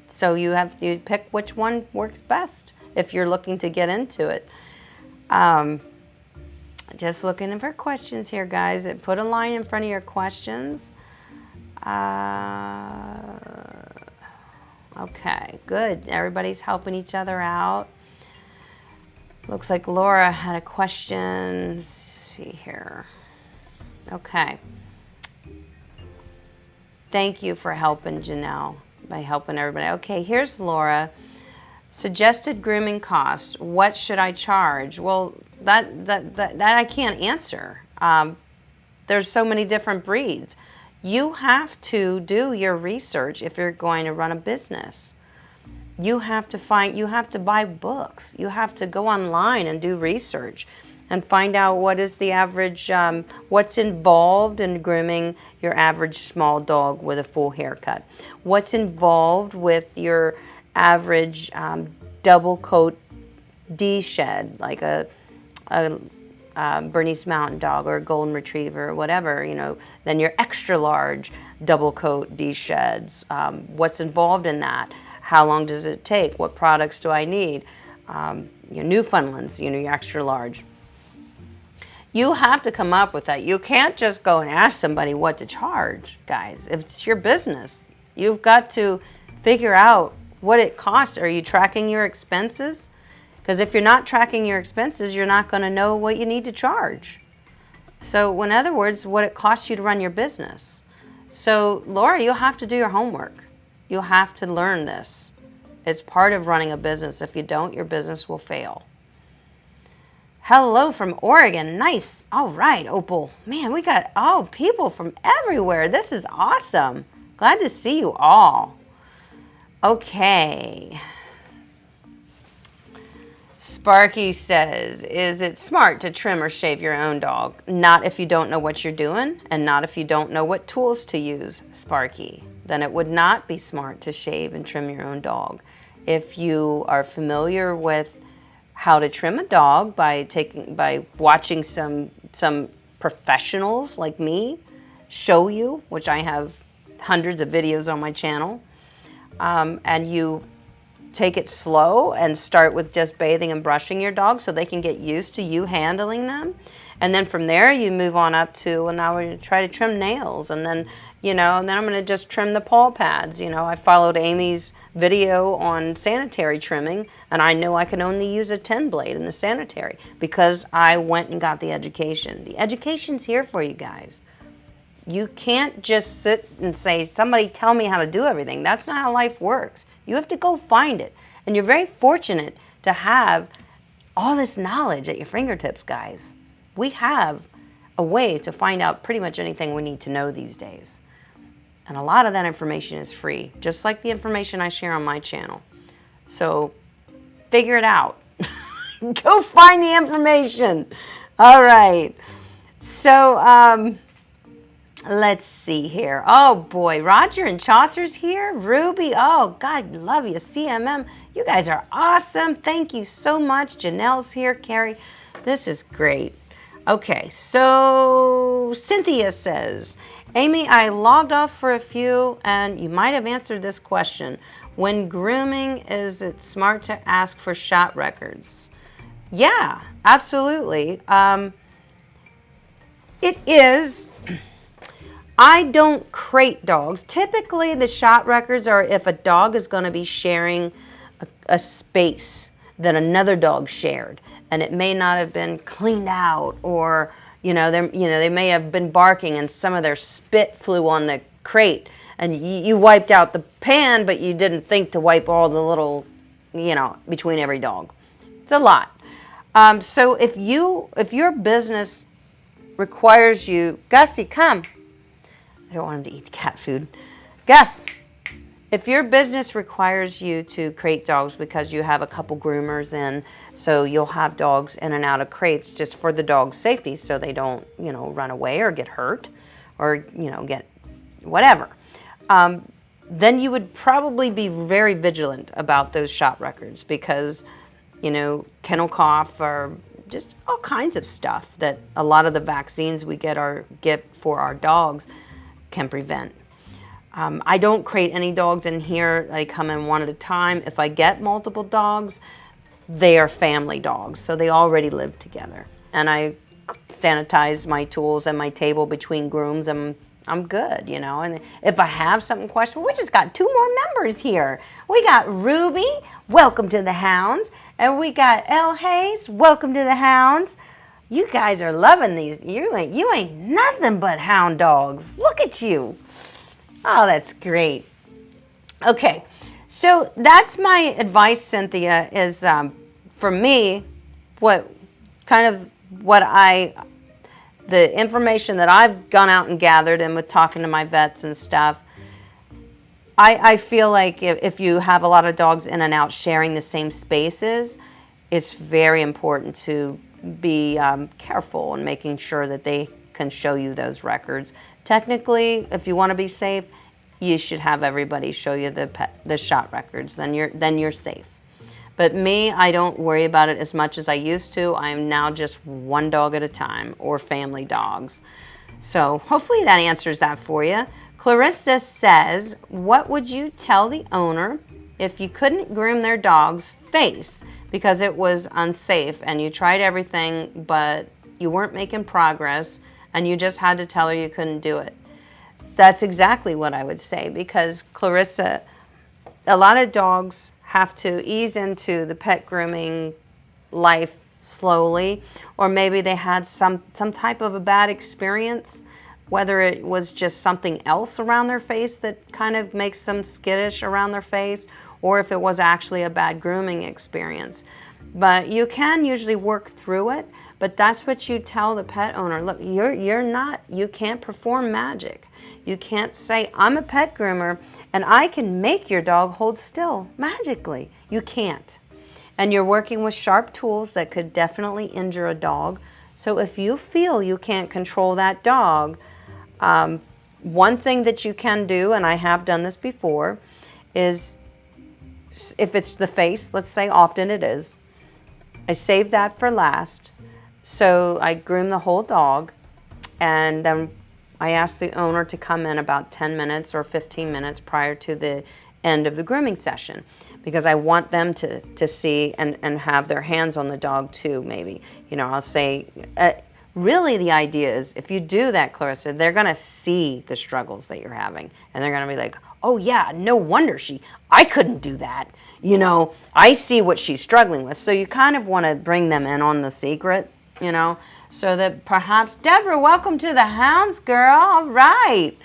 So you pick which one works best if you're looking to get into it. Just looking for questions here, guys. Put a line in front of your questions. Okay, good. Everybody's helping each other out. Looks like Laura had a question. Let's see here. Okay. Thank you for helping Janelle, by helping everybody. Okay, here's Laura. Suggested grooming cost. What should I charge? Well, that I can't answer. There's so many different breeds. You have to do your research if you're going to run a business. You have to buy books. You have to go online and do research and find out what is the average, what's involved in grooming your average small dog with a full haircut. What's involved with your average double coat D-shed, like a Bernese Mountain Dog or a Golden Retriever or whatever, you know, then your extra large double coat D-sheds. What's involved in that? How long does it take? What products do I need? Your Newfoundlands, you know, your extra large. You have to come up with that. You can't just go and ask somebody what to charge, guys. If it's your business, you've got to figure out what it costs. Are you tracking your expenses? Because if you're not tracking your expenses, you're not going to know what you need to charge. So in other words, what it costs you to run your business. So Laura, you'll have to do your homework. You'll have to learn this. It's part of running a business. If you don't, your business will fail. Hello from Oregon. Nice. All right, Opal. Man, we got people from everywhere. This is awesome. Glad to see you all. Okay. Sparky says, is it smart to trim or shave your own dog? Not if you don't know what you're doing, and not if you don't know what tools to use, Sparky. Then it would not be smart to shave and trim your own dog. If you are familiar with how to trim a dog by watching some professionals like me show you, which I have hundreds of videos on my channel, and you take it slow and start with just bathing and brushing your dog so they can get used to you handling them. And then from there you move on up to, well, now we're going to try to trim nails, and then, and then I'm going to just trim the paw pads. I followed Amy's video on sanitary trimming, and I know I can only use a 10 blade in the sanitary because I went and got the education. The education's here for you guys. You can't just sit and say, somebody tell me how to do everything. That's not how life works. You have to go find it. And you're very fortunate to have all this knowledge at your fingertips, guys. We have a way to find out pretty much anything we need to know these days. And a lot of that information is free, just like the information I share on my channel. So figure it out. Go find the information. All right. So, let's see here. Oh boy, Roger and Chaucer's here. Ruby, oh God, love you. CMM, you guys are awesome. Thank you so much. Janelle's here. Carrie, this is great. Okay, so Cynthia says, Amy, I logged off for a few, and you might have answered this question. When grooming, is it smart to ask for shot records? Yeah, absolutely. It is. I don't crate dogs. Typically, the shot records are if a dog is going to be sharing a space that another dog shared, and it may not have been cleaned out, or they may have been barking and some of their spit flew on the crate, and you wiped out the pan, but you didn't think to wipe all the little, between every dog. It's a lot. So if your business requires you, Gussie, come. I don't want him to eat the cat food. Gus, if your business requires you to crate dogs because you have a couple groomers in, so you'll have dogs in and out of crates just for the dog's safety so they don't, run away or get hurt or, get whatever, then you would probably be very vigilant about those shot records because, kennel cough or just all kinds of stuff that a lot of the vaccines we get for our dogs can prevent. I don't crate any dogs in here. They come in one at a time. If I get multiple dogs, they are family dogs, so they already live together. And I sanitize my tools and my table between grooms, and I'm good, And if I have something questionable, we just got 2 more members here. We got Ruby, welcome to the Hounds, and we got Elle Hayes, welcome to the Hounds. You guys are loving these. You ain't nothing but hound dogs. Look at you. Oh, that's great. Okay, so that's my advice, Cynthia, is for me, the information that I've gone out and gathered and with talking to my vets and stuff, I feel like if you have a lot of dogs in and out sharing the same spaces, it's very important to be careful in making sure that they can show you those records. Technically, if you want to be safe, you should have everybody show you the shot records. Then you're safe. But me, I don't worry about it as much as I used to. I am now just one dog at a time, or family dogs. So hopefully that answers that for you. Clarissa says, what would you tell the owner if you couldn't groom their dog's face because it was unsafe and you tried everything but you weren't making progress and you just had to tell her you couldn't do it? That's exactly what I would say, because Clarissa, a lot of dogs have to ease into the pet grooming life slowly, or maybe they had some type of a bad experience, whether it was just something else around their face that kind of makes them skittish around their face, or if it was actually a bad grooming experience. But you can usually work through it, but that's what you tell the pet owner. Look, you can't perform magic. You can't say, I'm a pet groomer and I can make your dog hold still magically. You can't. And you're working with sharp tools that could definitely injure a dog. So if you feel you can't control that dog, one thing that you can do, and I have done this before, is if it's the face, let's say often it is, I save that for last. So I groom the whole dog, and then I ask the owner to come in about 10 minutes or 15 minutes prior to the end of the grooming session, because I want them to see and have their hands on the dog too, maybe. You know, I'll say, really the idea is if you do that, Clarissa, they're going to see the struggles that you're having, and they're going to be like, oh yeah, no wonder I couldn't do that. You know, I see what she's struggling with. So you kind of want to bring them in on the secret, you know, so that perhaps, Deborah, welcome to the hounds, girl. All right.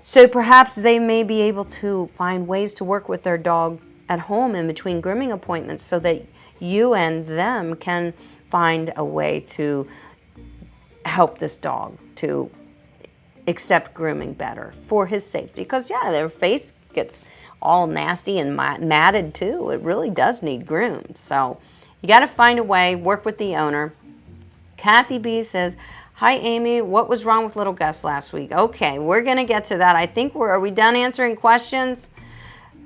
So perhaps they may be able to find ways to work with their dog at home in between grooming appointments so that you and them can find a way to help this dog to accept grooming better for his safety. Because, yeah, their face gets all nasty and matted too. It really does need groomed. So you got to find a way, work with the owner. Kathy B says, hi, Amy. What was wrong with little Gus last week? Okay, we're going to get to that. I think are we done answering questions?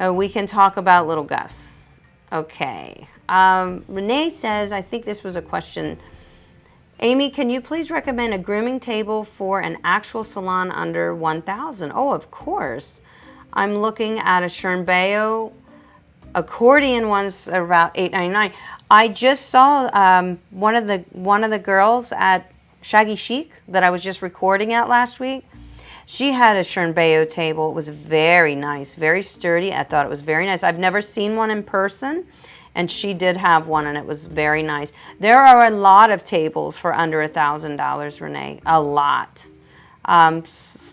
We can talk about little Gus. Okay. Renee says, I think this was a question. Amy, can you please recommend a grooming table for an actual salon under 1,000? Oh, of course. I'm looking at a Schernbayo accordion ones about $8.99. I just saw one of the girls at Shaggy Chic that I was just recording at last week. She had a Schernbayo table. It was very nice, very sturdy. I thought it was very nice. I've never seen one in person, and she did have one, and it was very nice. There are a lot of tables for under $1,000, Renee. A lot.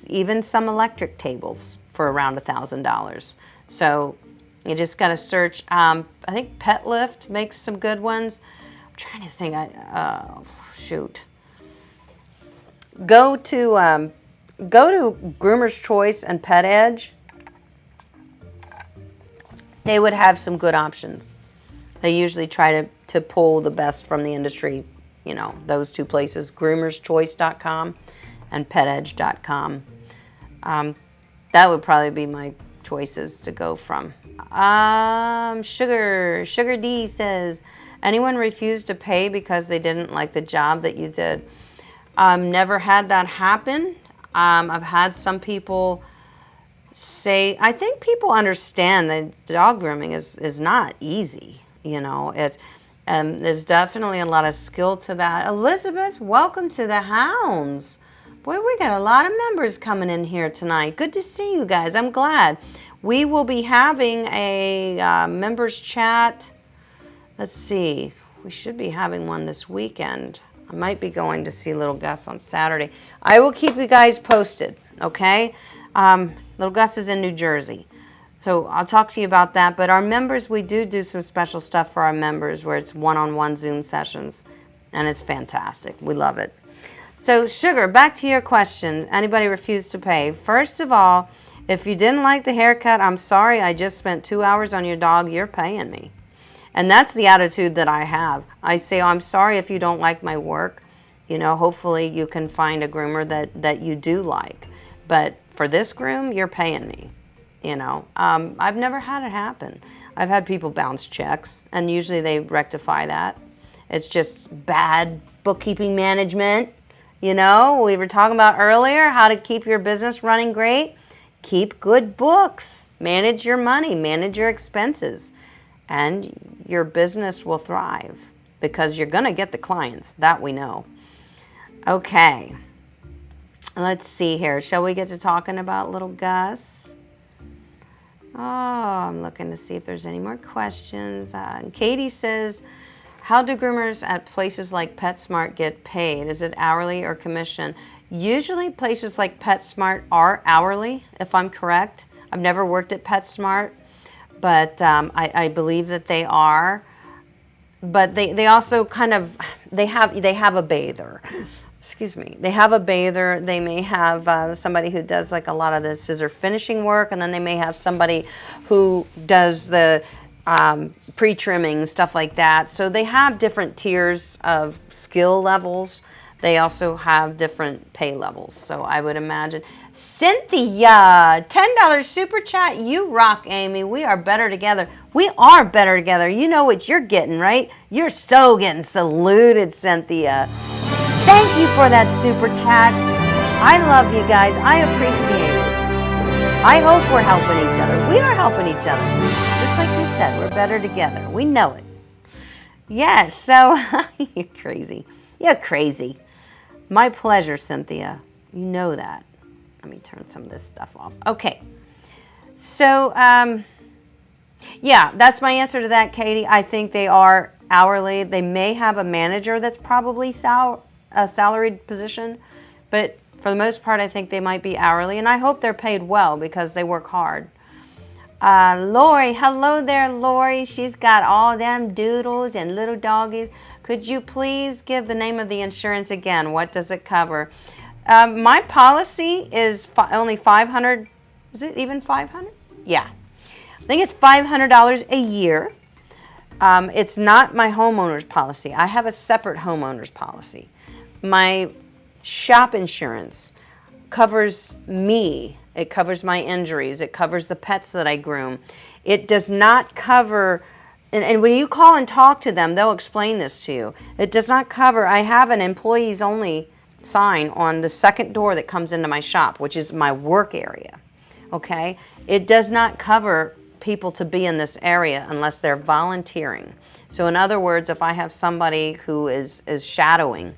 Even some electric tables for around $1,000. So you just got to search. I think Pet Lift makes some good ones. I'm trying to think. Shoot. Go to Groomer's Choice and Pet Edge. They would have some good options. They usually try to pull the best from the industry. You know, those two places, groomerschoice.com and petedge.com. That would probably be my choices to go from. Sugar D says, anyone refused to pay because they didn't like the job that you did? Never had that happen. I've had some people say, I think people understand that dog grooming is not easy. You know, there's definitely a lot of skill to that. Elizabeth, welcome to the hounds. Boy, we got a lot of members coming in here tonight. Good to see you guys. I'm glad. We will be having a members chat. Let's see. We should be having one this weekend. I might be going to see little Gus on Saturday. I will keep you guys posted, okay? Little Gus is in New Jersey. So I'll talk to you about that. But our members, we do some special stuff for our members where it's one-on-one Zoom sessions. And it's fantastic. We love it. So, Sugar, back to your question. Anybody refused to pay? First of all, if you didn't like the haircut, I'm sorry. I just spent 2 hours on your dog. You're paying me. And that's the attitude that I have. I say, oh, I'm sorry if you don't like my work. You know, hopefully you can find a groomer that you do like. But for this groom, you're paying me. You know, I've never had it happen. I've had people bounce checks, and usually they rectify that. It's just bad bookkeeping management. You know, we were talking about earlier how to keep your business running great. Keep good books. Manage your money. Manage your expenses. And your business will thrive because you're going to get the clients. That we know. Okay. Let's see here. Shall we get to talking about little Gus? Oh, I'm looking to see if there's any more questions. Katie says, how do groomers at places like PetSmart get paid? Is it hourly or commission? Usually places like PetSmart are hourly, if I'm correct. I've never worked at PetSmart, but I believe that they are. But they also kind of, they have a bather. Excuse me. They have a bather. They may have somebody who does like a lot of the scissor finishing work, and then they may have somebody who does the pre-trimming, stuff like that. So they have different tiers of skill levels. They also have different pay levels. So I would imagine. Cynthia, $10 super chat. You rock, Amy. We are better together. We are better together. You know what you're getting, right? You're so getting saluted, Cynthia. Thank you for that super chat. I love you guys. I appreciate it. I hope we're helping each other. We are helping each other. Just like you said, we're better together. We know it. Yes, so you're crazy. You're crazy. My pleasure, Cynthia. You know that. Let me turn some of this stuff off. Okay. So, yeah, that's my answer to that, Katie. I think they are hourly. They may have a manager that's probably a salaried position, but for the most part, I think they might be hourly, and I hope they're paid well because they work hard. Lori, hello there, Lori. She's got all them doodles and little doggies. Could you please give the name of the insurance again? What does it cover? My policy is only $500. Is it even $500? Yeah. I think it's $500 a year. It's not my homeowner's policy. I have a separate homeowner's policy. My shop insurance covers me. It covers my injuries. It covers the pets that I groom. It does not cover, and when you call and talk to them, they'll explain this to you. It does not cover, I have an employees only sign on the second door that comes into my shop, which is my work area, okay? It does not cover people to be in this area unless they're volunteering. So in other words, if I have somebody who is shadowing,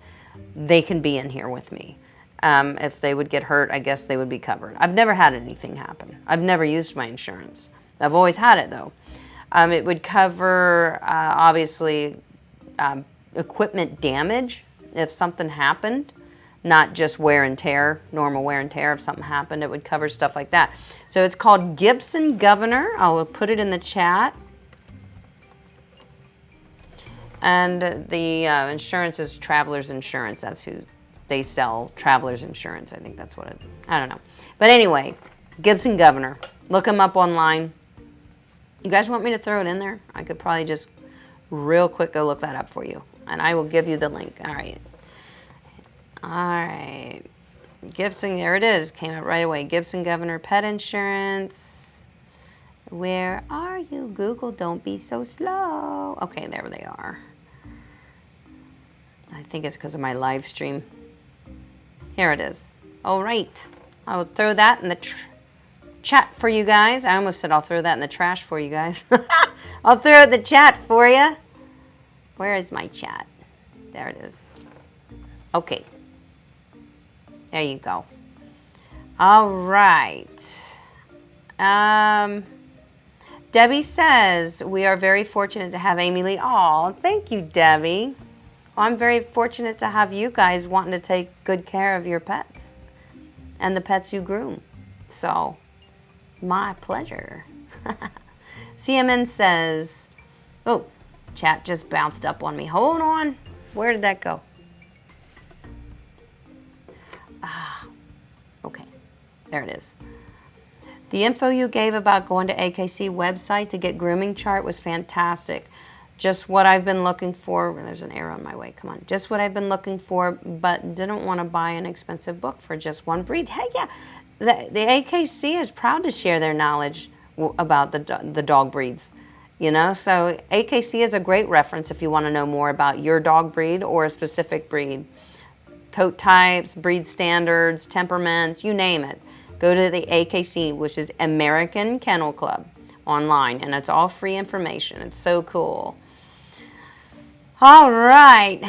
they can be in here with me. If they would get hurt, I guess they would be covered. I've never had anything happen. I've never used my insurance. I've always had it though. It would cover, obviously, equipment damage if something happened, not just wear and tear, normal wear and tear. If something happened, it would cover stuff like that. So it's called Gibson Governor. I will put it in the chat. And the insurance is Travelers Insurance. That's who they sell, Travelers Insurance. I think that's what it, I don't know. But anyway, Gibson Governor. Look them up online. You guys want me to throw it in there? I could probably just real quick go look that up for you. And I will give you the link. All right. All right. Gibson, there it is. Came up right away. Gibson Governor Pet Insurance. Where are you, Google? Don't be so slow. Okay, there they are. I think it's because of my live stream. Here it is. All right. I will throw that in the chat for you guys. I almost said I'll throw that in the trash for you guys. I'll throw it in the chat for you. Where is my chat? There it is. Okay. There you go. All right. Debbie says, we are very fortunate to have Amy Lee. Oh, thank you, Debbie. Well, I'm very fortunate to have you guys wanting to take good care of your pets and the pets you groom. So, my pleasure. CMN says, oh, chat just bounced up on me. Hold on. Where did that go? Okay, there it is. The info you gave about going to AKC website to get grooming chart was fantastic. Just what I've been looking for. There's an error on my way. Come on. Just what I've been looking for, but didn't want to buy an expensive book for just one breed. Hey, yeah. The AKC is proud to share their knowledge about the dog breeds. You know, so AKC is a great reference if you want to know more about your dog breed or a specific breed. Coat types, breed standards, temperaments, you name it. Go to the AKC, which is American Kennel Club, online, and it's all free information. It's so cool. All right.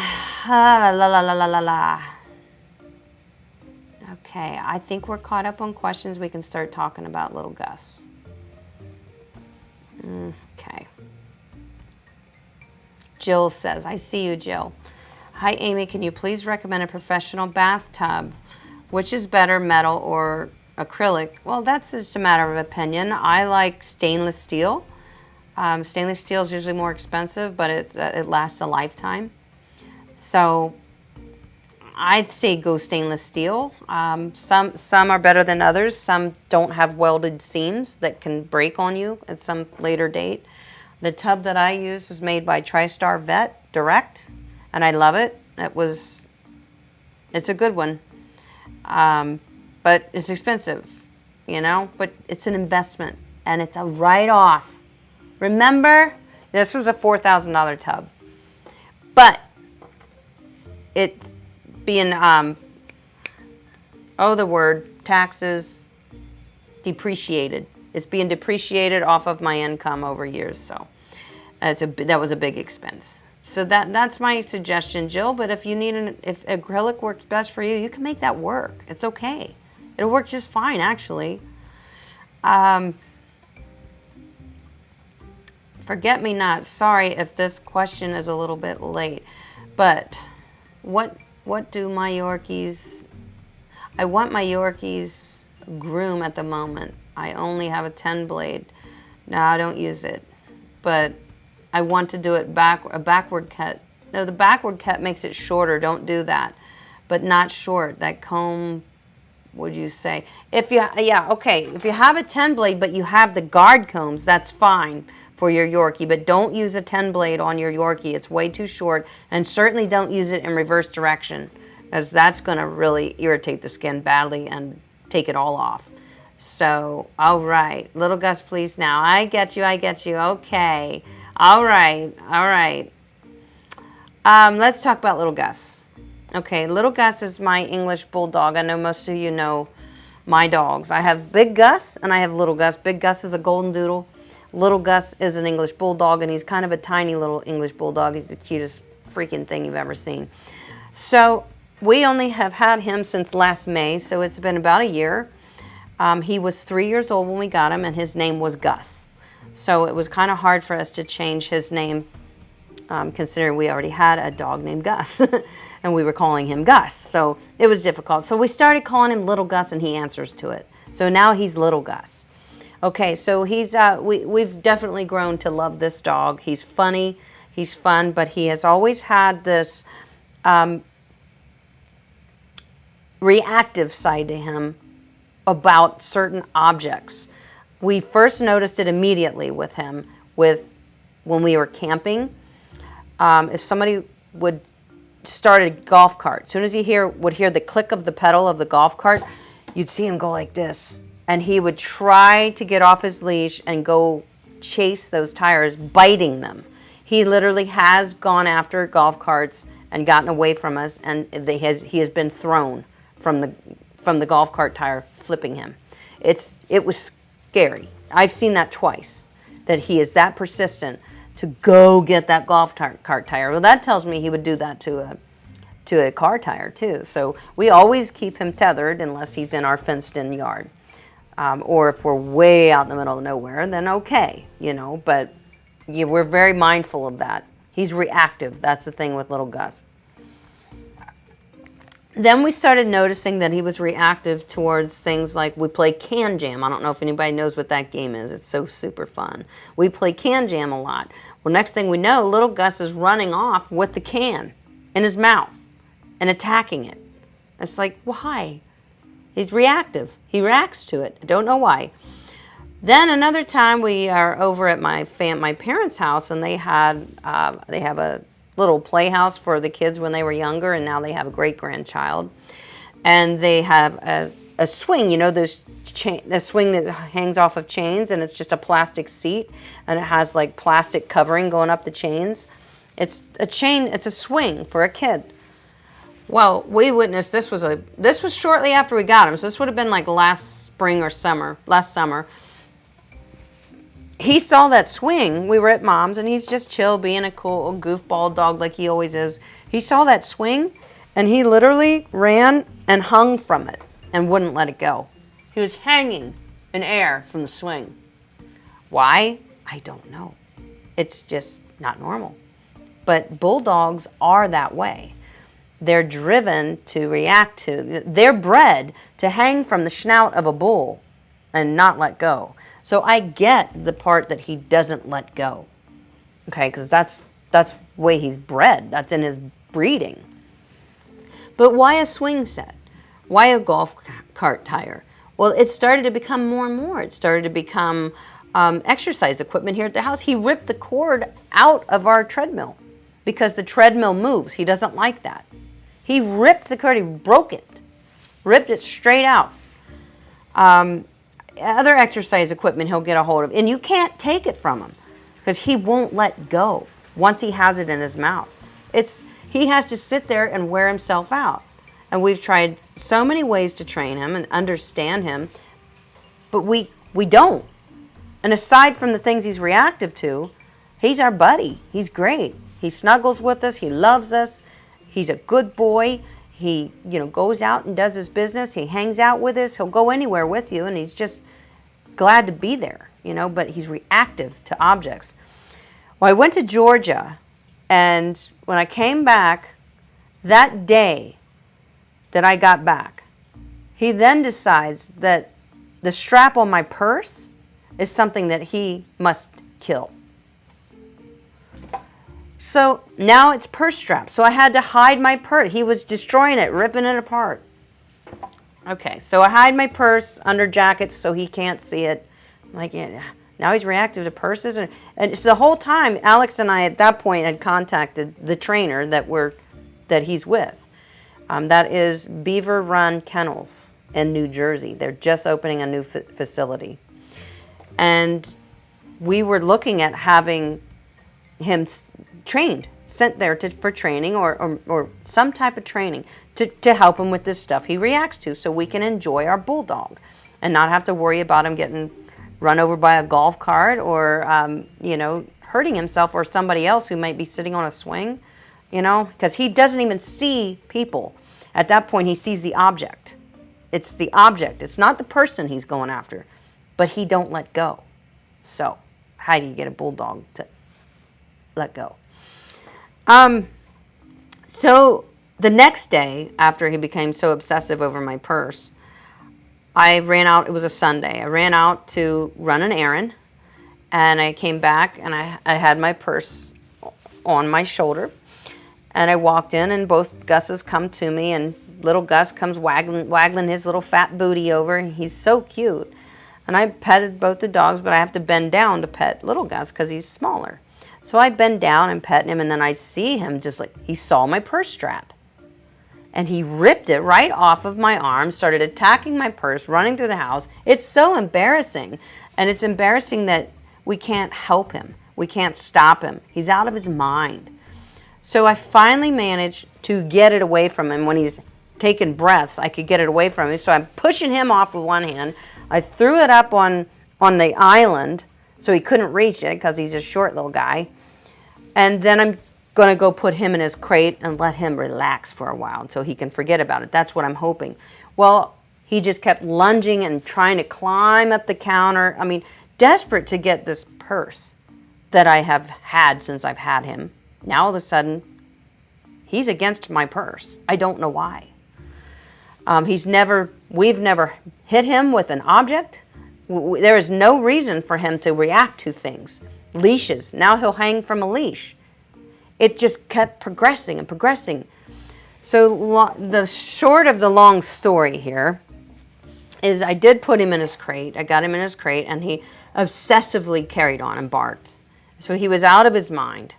La, la, la, la, la, la, la. Okay, I think we're caught up on questions. We can start talking about little Gus. Okay. Jill says, I see you, Jill. Hi, Amy. Can you please recommend a professional bathtub? Which is better, metal or acrylic? Well, that's just a matter of opinion. I like stainless steel. Stainless steel is usually more expensive, but it lasts a lifetime. So I'd say go stainless steel. Some are better than others. Some don't have welded seams that can break on you at some later date. The tub that I use is made by TriStar Vet Direct, and I love it. It's a good one, but it's expensive, you know, but it's an investment, and it's a write-off. Remember, this was a $4,000 tub, but it's being, the word, taxes, depreciated. It's being depreciated off of my income over years, so that was a big expense. So that's my suggestion, Jill. But if you need if acrylic works best for you, you can make that work. It's okay. It'll work just fine, actually. Forget me not. Sorry if this question is a little bit late, but what do my Yorkies? I want my Yorkies groom at the moment. I only have a 10 blade. No, I don't use it, but I want to do it a backward cut. No, the backward cut makes it shorter. Don't do that, but not short. That comb, would you say? If you have a 10 blade, but you have the guard combs, that's fine for your Yorkie, but don't use a 10 blade on your Yorkie. It's way too short, and certainly don't use it in reverse direction, as that's going to really irritate the skin badly and take it all off. So, all right, little Gus, please now. I get you. Okay. All right. Let's talk about little Gus. Okay, little Gus is my English bulldog. I know most of you know my dogs. I have Big Gus and I have little Gus. Big Gus is a golden doodle. Little Gus is an English bulldog, and he's kind of a tiny little English bulldog. He's the cutest freaking thing you've ever seen. So we only have had him since last May, so it's been about a year. He was 3 years old when we got him, and his name was Gus. So it was kind of hard for us to change his name, considering we already had a dog named Gus, and we were calling him Gus. So it was difficult. So we started calling him Little Gus, and he answers to it. So now he's Little Gus. Okay, so he's we've definitely grown to love this dog. He's funny, he's fun, but he has always had this reactive side to him about certain objects. We first noticed it immediately with him when we were camping. If somebody would start a golf cart, as soon as he would hear the click of the pedal of the golf cart, you'd see him go like this, and he would try to get off his leash and go chase those tires, biting them. He literally has gone after golf carts and gotten away from us, and he has been thrown from the golf cart tire, flipping him. It was scary. I've seen that twice, that he is that persistent to go get that golf cart tire. Well, that tells me he would do that to a car tire too. So we always keep him tethered unless he's in our fenced-in yard, or if we're way out in the middle of nowhere, then okay, you know. But we're very mindful of that. He's reactive. That's the thing with little Gus. Then we started noticing that he was reactive towards things like we play Can Jam. I don't know if anybody knows what that game is. It's so super fun. We play Can Jam a lot. Well, next thing we know, little Gus is running off with the can in his mouth and attacking it. It's like, why? He's reactive. He reacts to it. I don't know why. Then another time we are over at my parents' house, and they have a little playhouse for the kids when they were younger, and now they have a great-grandchild. And they have a swing, you know, a swing that hangs off of chains, and it's just a plastic seat, and it has like plastic covering going up the chains. It's a swing for a kid. Well, we witnessed this was shortly after we got him, so this would have been like last summer. He saw that swing. We were at Mom's, and he's just chill, being a cool goofball dog like he always is. He saw that swing, and he literally ran and hung from it and wouldn't let it go. He was hanging in air from the swing. Why? I don't know. It's just not normal. But bulldogs are that way. They're driven to react to, they're bred to hang from the snout of a bull and not let go. So I get the part that he doesn't let go, okay, because that's the way he's bred. That's in his breeding. But why a swing set? Why a golf cart tire? Well, it started to become more and more. It started to become exercise equipment here at the house. He ripped the cord out of our treadmill because the treadmill moves. He doesn't like that. He ripped the cord, he broke it, ripped it straight out. Other exercise equipment he'll get a hold of, and you can't take it from him because he won't let go once he has it in his mouth. He has to sit there and wear himself out. And we've tried so many ways to train him and understand him, but we don't. And aside from the things he's reactive to, he's our buddy. He's great. He snuggles with us. He loves us. He's a good boy. He, goes out and does his business. He hangs out with us. He'll go anywhere with you, and he's just glad to be there, but he's reactive to objects. Well, I went to Georgia, and when I came back, that day that I got back, he then decides that the strap on my purse is something that he must kill. So now it's purse strap. So I had to hide my purse. He was destroying it, ripping it apart. Okay, so I hide my purse under jackets so he can't see it. Now he's reactive to purses. And so the whole time, Alex and I at that point had contacted the trainer that he's with. That is Beaver Run Kennels in New Jersey. They're just opening a new facility. And we were looking at having him trained, sent there for training or some type of training to help him with this stuff he reacts to so we can enjoy our bulldog and not have to worry about him getting run over by a golf cart or, hurting himself or somebody else who might be sitting on a swing, because he doesn't even see people. At that point, he sees the object. It's the object. It's not the person he's going after, but he don't let go. So how do you get a bulldog to let go? So the next day, after he became so obsessive over my purse, I ran out. It was a Sunday. I ran out to run an errand, and I came back, and I had my purse on my shoulder, and I walked in, and both Gus's come to me, and little Gus comes waggling his little fat booty over, and he's so cute. And I petted both the dogs, but I have to bend down to pet little Gus because he's smaller. So I bend down and pet him, and then I see him just he saw my purse strap. And he ripped it right off of my arm, started attacking my purse, running through the house. It's so embarrassing. And it's embarrassing that we can't help him. We can't stop him. He's out of his mind. So I finally managed to get it away from him. When he's taking breaths, I could get it away from him. So I'm pushing him off with one hand. I threw it up on the island so he couldn't reach it because he's a short little guy. And then I'm going to go put him in his crate and let him relax for a while until he can forget about it. That's what I'm hoping. Well, he just kept lunging and trying to climb up the counter. I mean, desperate to get this purse that I have had since I've had him. Now all of a sudden, he's against my purse. I don't know why. We've never hit him with an object. There is no reason for him to react to things. Leashes. Now he'll hang from a leash. It just kept progressing and progressing. So the short of the long story here is I did put him in his crate. I got him in his crate, and he obsessively carried on and barked. So he was out of his mind.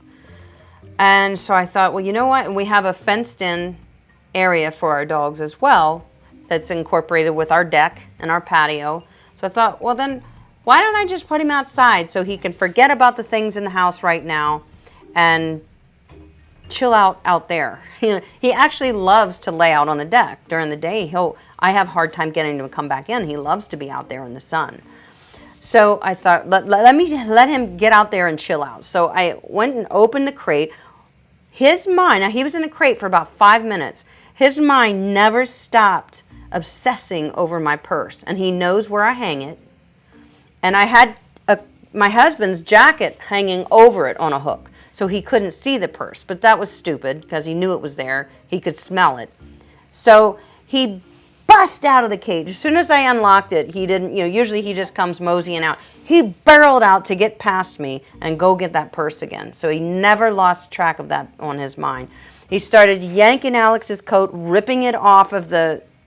And so I thought, well, you know what? We have a fenced-in area for our dogs as well that's incorporated with our deck and our patio. So I thought, well, then why don't I just put him outside so he can forget about the things in the house right now and chill out there. He actually loves to lay out on the deck during the day. I have a hard time getting him to come back in. He loves to be out there in the sun. So I thought, let me let him get out there and chill out. So I went and opened the crate. His mind, now he was in the crate for about 5 minutes. His mind never stopped obsessing over my purse, and he knows where I hang it. And I had my husband's jacket hanging over it on a hook, so he couldn't see the purse. But that was stupid because he knew it was there. He could smell it. So he bust out of the cage. As soon as I unlocked it, he didn't, usually he just comes moseying out. He barreled out to get past me and go get that purse again. So he never lost track of that on his mind. He started yanking Alex's coat, ripping it off of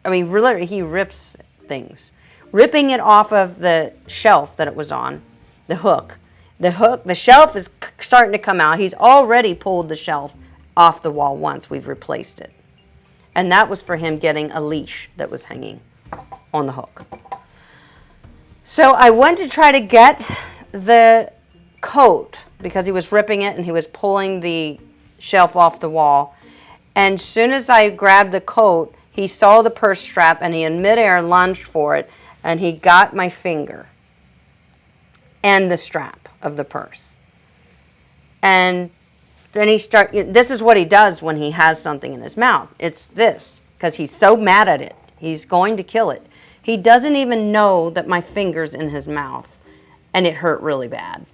really, he rips things. Ripping it off of the shelf that it was on, the hook. The shelf is starting to come out. He's already pulled the shelf off the wall once. We've replaced it. And that was for him getting a leash that was hanging on the hook. So I went to try to get the coat because he was ripping it and he was pulling the shelf off the wall. And as soon as I grabbed the coat, he saw the purse strap and he in midair lunged for it and he got my finger and the strap of the purse. And then this is what he does when he has something in his mouth. It's this, because he's so mad at it. He's going to kill it. He doesn't even know that my finger's in his mouth, and it hurt really bad.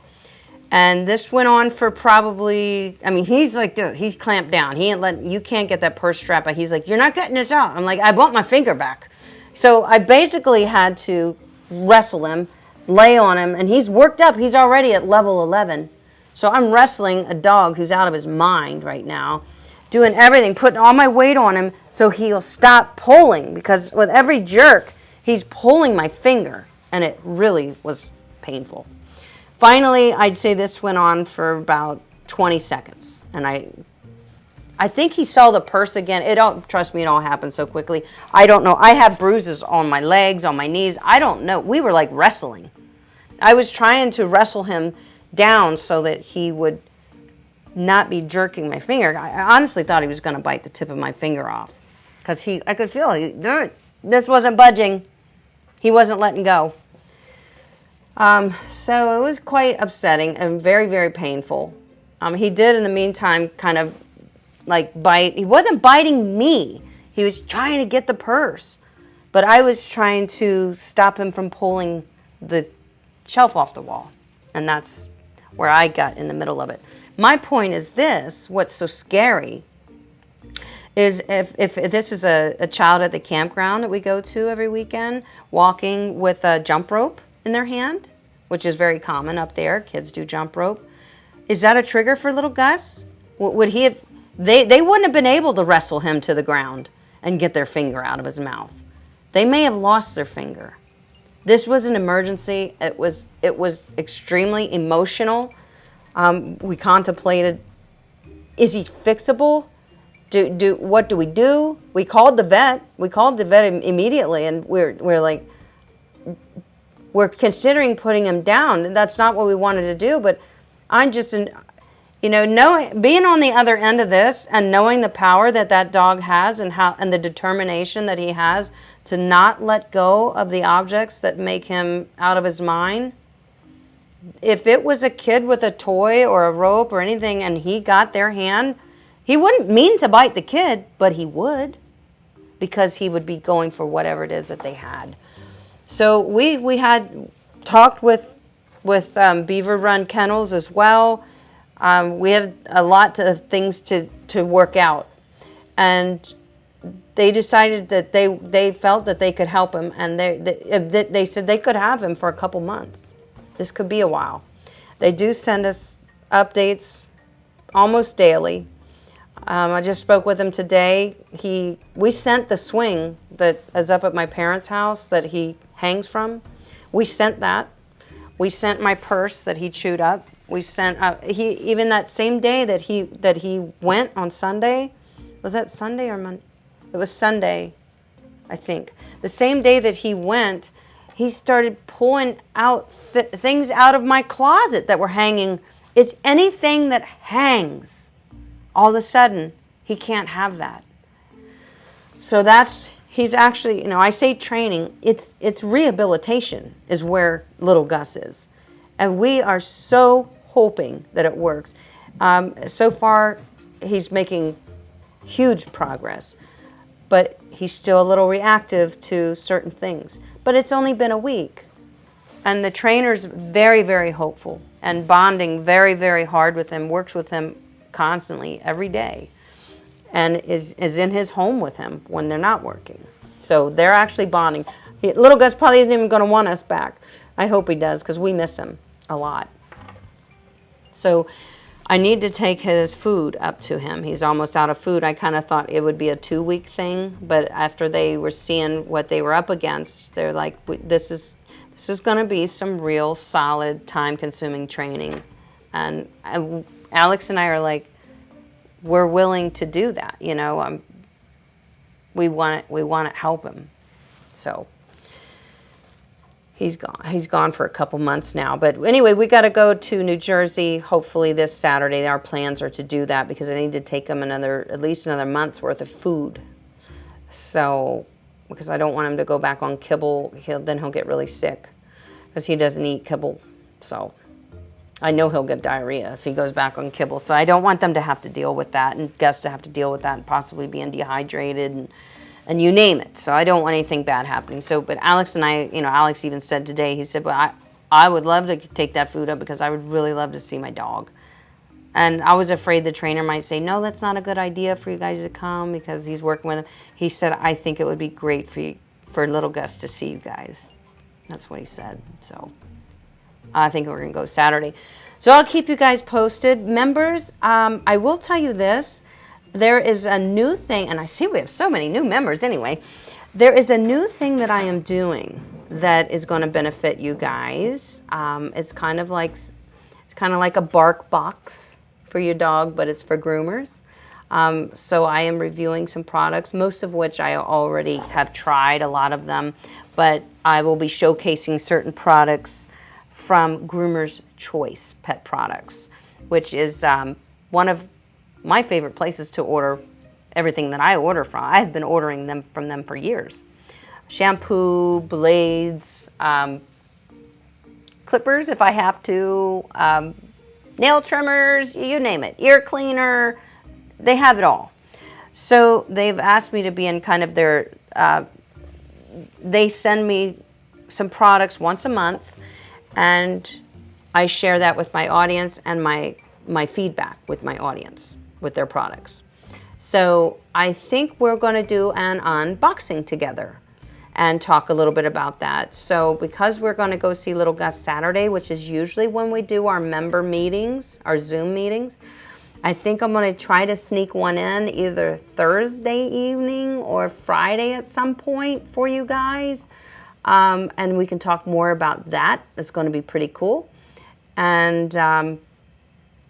And this went on for probably, I mean, he's like, dude, he's clamped down. He ain't letting, you can't get that purse strap out. He's like, you're not getting this out. I'm like, I want my finger back. So I basically had to wrestle him, lay on him, and he's worked up. He's already at level 11. So I'm wrestling a dog who's out of his mind right now, doing everything, putting all my weight on him so he'll stop pulling, because with every jerk, he's pulling my finger, and it really was painful. Finally, I'd say this went on for about 20 seconds, and I think he saw the purse again. Trust me, it all happened so quickly. I don't know. I have bruises on my legs, on my knees. I don't know. We were like wrestling. I was trying to wrestle him down so that he would not be jerking my finger. I honestly thought he was going to bite the tip of my finger off, because I could feel it. This wasn't budging. He wasn't letting go. So it was quite upsetting and very, very painful. He did in the meantime kind of like bite. He wasn't biting me. He was trying to get the purse, but I was trying to stop him from pulling the shelf off the wall. And that's where I got in the middle of it. My point is this, what's so scary is if this is a child at the campground that we go to every weekend, walking with a jump rope in their hand, which is very common up there, kids do jump rope. Is that a trigger for little Gus? Would he have, they wouldn't have been able to wrestle him to the ground and get their finger out of his mouth. They may have lost their finger. This was an emergency. It was extremely emotional. We contemplated, is he fixable? What do we do? We called the vet. We called the vet immediately, and we're like, we're considering putting him down. That's not what we wanted to do, but I'm just, knowing, being on the other end of this and knowing the power that dog has and the determination that he has to not let go of the objects that make him out of his mind. If it was a kid with a toy or a rope or anything and he got their hand, he wouldn't mean to bite the kid, but he would, because he would be going for whatever it is that they had. So we had talked with Beaver Run Kennels as well. We had a lot of things to work out, and they decided that they felt that they could help him, and they said they could have him for a couple months. This could be a while. They do send us updates almost daily. I just spoke with him today. We sent the swing that is up at my parents' house that he hangs from. We sent that. We sent my purse that he chewed up. We sent even that same day that he went on Sunday. Was that Sunday or Monday? It was Sunday, I think. The same day that he went, he started pulling out things out of my closet that were hanging. It's anything that hangs. All of a sudden, he can't have that. So he's actually, I say training, it's rehabilitation is where little Gus is. And we are so hoping that it works. So far, he's making huge progress, but he's still a little reactive to certain things. But it's only been a week. And the trainer's very, very hopeful and bonding very, very hard with him, works with him constantly every day, and is in his home with him when they're not working. So they're actually bonding. Little Gus probably isn't even going to want us back. I hope he does, because we miss him a lot. So I need to take his food up to him. He's almost out of food. I kind of thought it would be a 2-week thing, but after they were seeing what they were up against, they're like, this is This is going to be some real solid time-consuming training. And Alex and I are like, we're willing to do that. You know, we want to help him. So he's gone. He's gone for a couple months now. But anyway, we got to go to New Jersey hopefully this Saturday. Our plans are to do that because I need to take him at least another month's worth of food. So, because I don't want him to go back on kibble, then he'll get really sick because he doesn't eat kibble. So I know he'll get diarrhea if he goes back on kibble. So I don't want them to have to deal with that, and Gus to have to deal with that and possibly being dehydrated and you name it. So I don't want anything bad happening. So, but Alex and I, you know, Alex even said today, he said, well, I would love to take that food up because I would really love to see my dog. And I was afraid the trainer might say, no, that's not a good idea for you guys to come because he's working with him. He said, I think it would be great for little Gus to see you guys. That's what he said. So I think we're going to go Saturday. So I'll keep you guys posted. Members, I will tell you this. There is a new thing, and I see we have so many new members anyway. There is a new thing that I am doing that is going to benefit you guys. It's kind of like a bark box for your dog, but it's for groomers. So I am reviewing some products, most of which I already have tried, a lot of them, but I will be showcasing certain products from Groomer's Choice Pet Products, which is one of my favorite places to order everything that I order from. I've been ordering them from them for years. Shampoo, blades, clippers if I have to, nail trimmers, you name it, ear cleaner, they have it all. So they've asked me to be in kind of their, they send me some products once a month, and I share that with my audience and my feedback with my audience with their products. So I think we're going to do an unboxing together and talk a little bit about that. So because we're going to go see little Gus Saturday, which is usually when we do our member meetings, our Zoom meetings, I think I'm going to try to sneak one in either Thursday evening or Friday at some point for you guys. And we can talk more about that. It's going to be pretty cool. And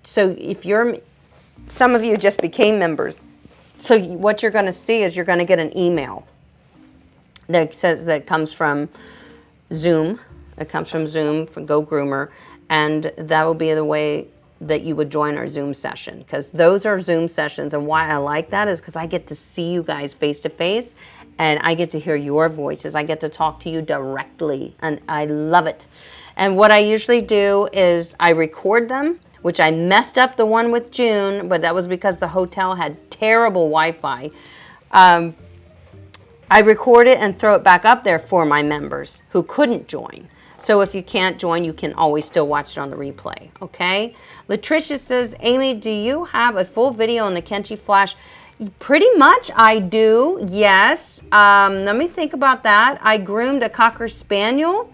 so if some of you just became members. So what you're going to see is you're going to get an email that comes from Zoom. It comes from Zoom, from Go Groomer, and that will be the way that you would join our Zoom session, because those are Zoom sessions. And why I like that is because I get to see you guys face to face, and I get to hear your voices. I get to talk to you directly, and I love it. And what I usually do is I record them, which I messed up the one with June, but that was because the hotel had terrible Wi-Fi. I record it and throw it back up there for my members who couldn't join. So if you can't join, you can always still watch it on the replay, okay? Latricia says, Amy, do you have a full video on the Kenchi Flash? Pretty much I do, yes. Let me think about that. I groomed a Cocker Spaniel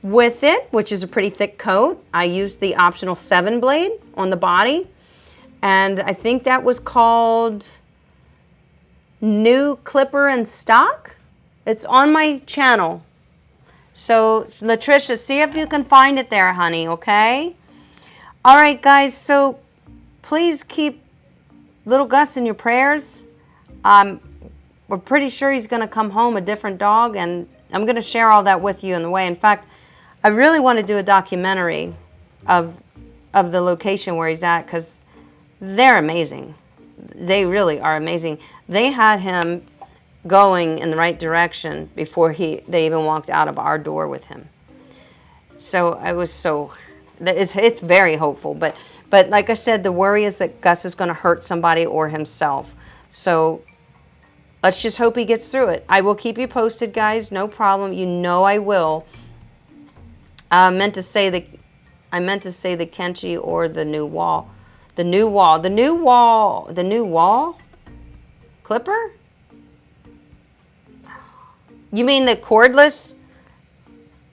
with it, which is a pretty thick coat. I used the optional 7 blade on the body, and I think that was called New Clipper and Stock. It's on my channel. So Latricia, see if you can find it there, honey, okay? All right, guys, so please keep little Gus in your prayers. We're pretty sure he's going to come home a different dog, and I'm going to share all that with you in the way. In fact, I really want to do a documentary of the location where he's at, because they're amazing. They really are amazing. They had him going in the right direction before they even walked out of our door with him. So it's very hopeful. But like I said, the worry is that Gus is going to hurt somebody or himself. So let's just hope he gets through it. I will keep you posted, guys. No problem. You know I will. I meant to say the Kenchi or the new wall. The new wall clipper? You mean the cordless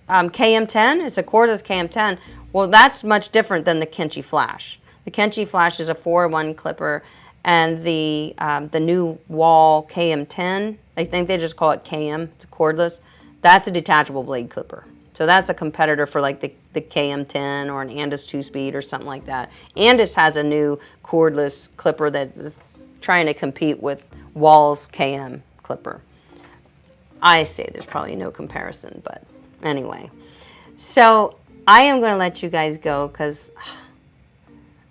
KM10? It's a cordless KM10. Well, that's much different than the Kenchi Flash. The Kenchi Flash is a 4-in-1 clipper, and the new wall KM10, I think they just call it KM. It's a cordless. That's a detachable blade clipper. So that's a competitor for like the KM10 or an Andis 2-speed or something like that. Andis has a new cordless clipper that is trying to compete with Wall's KM clipper. I say there's probably no comparison, but anyway. So I am going to let you guys go because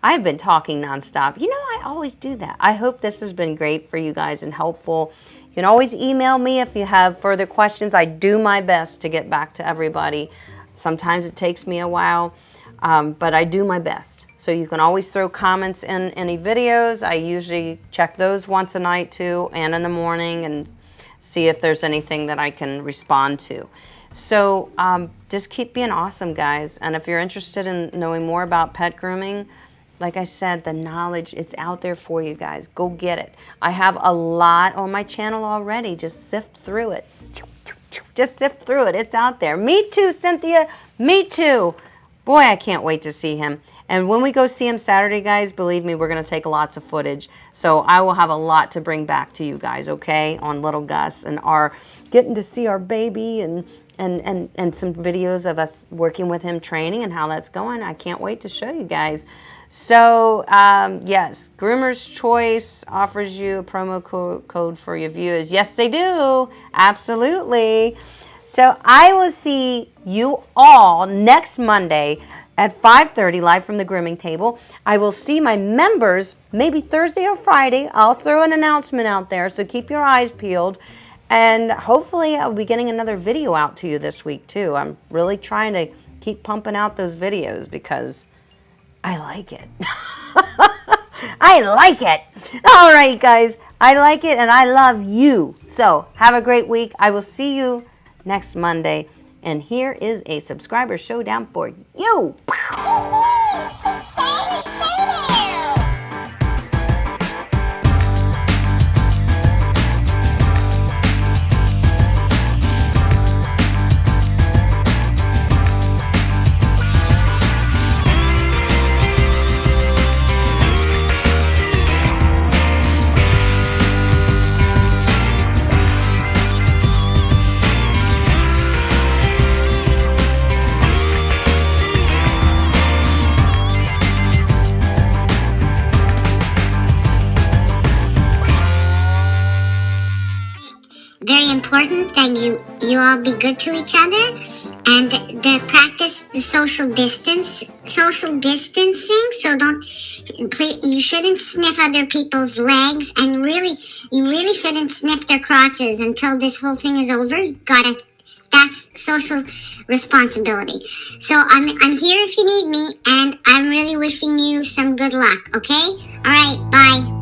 I've been talking nonstop. You know, I always do that. I hope this has been great for you guys and helpful. You can always email me if you have further questions. I do my best to get back to everybody. Sometimes it takes me a while, but I do my best. So you can always throw comments in any videos. I usually check those once a night too, and in the morning, and see if there's anything that I can respond to. So just keep being awesome, guys. And if you're interested in knowing more about pet grooming, like I said, the knowledge, it's out there for you guys. Go get it. I have a lot on my channel already. Just sift through it. Just sift through it. It's out there. Me too, Cynthia. Me too. Boy, I can't wait to see him. And when we go see him Saturday, guys, believe me, we're going to take lots of footage. So I will have a lot to bring back to you guys, okay, on little Gus and our getting to see our baby and some videos of us working with him, training, and how that's going. I can't wait to show you guys. So, yes, Groomer's Choice offers you a promo code for your viewers. Yes, they do. Absolutely. So I will see you all next Monday at 5:30 live from the grooming table. I will see my members maybe Thursday or Friday. I'll throw an announcement out there, so keep your eyes peeled. And hopefully I'll be getting another video out to you this week too. I'm really trying to keep pumping out those videos because I like it. I like it. All right, guys. I like it and I love you. So have a great week. I will see you next Monday. And here is a subscriber showdown for you. Very important that you all be good to each other and practice the social distancing. So you shouldn't sniff other people's legs, and you really shouldn't sniff their crotches until this whole thing is over. That's social responsibility. So I'm here if you need me, and I'm really wishing you some good luck. Okay? All right. Bye.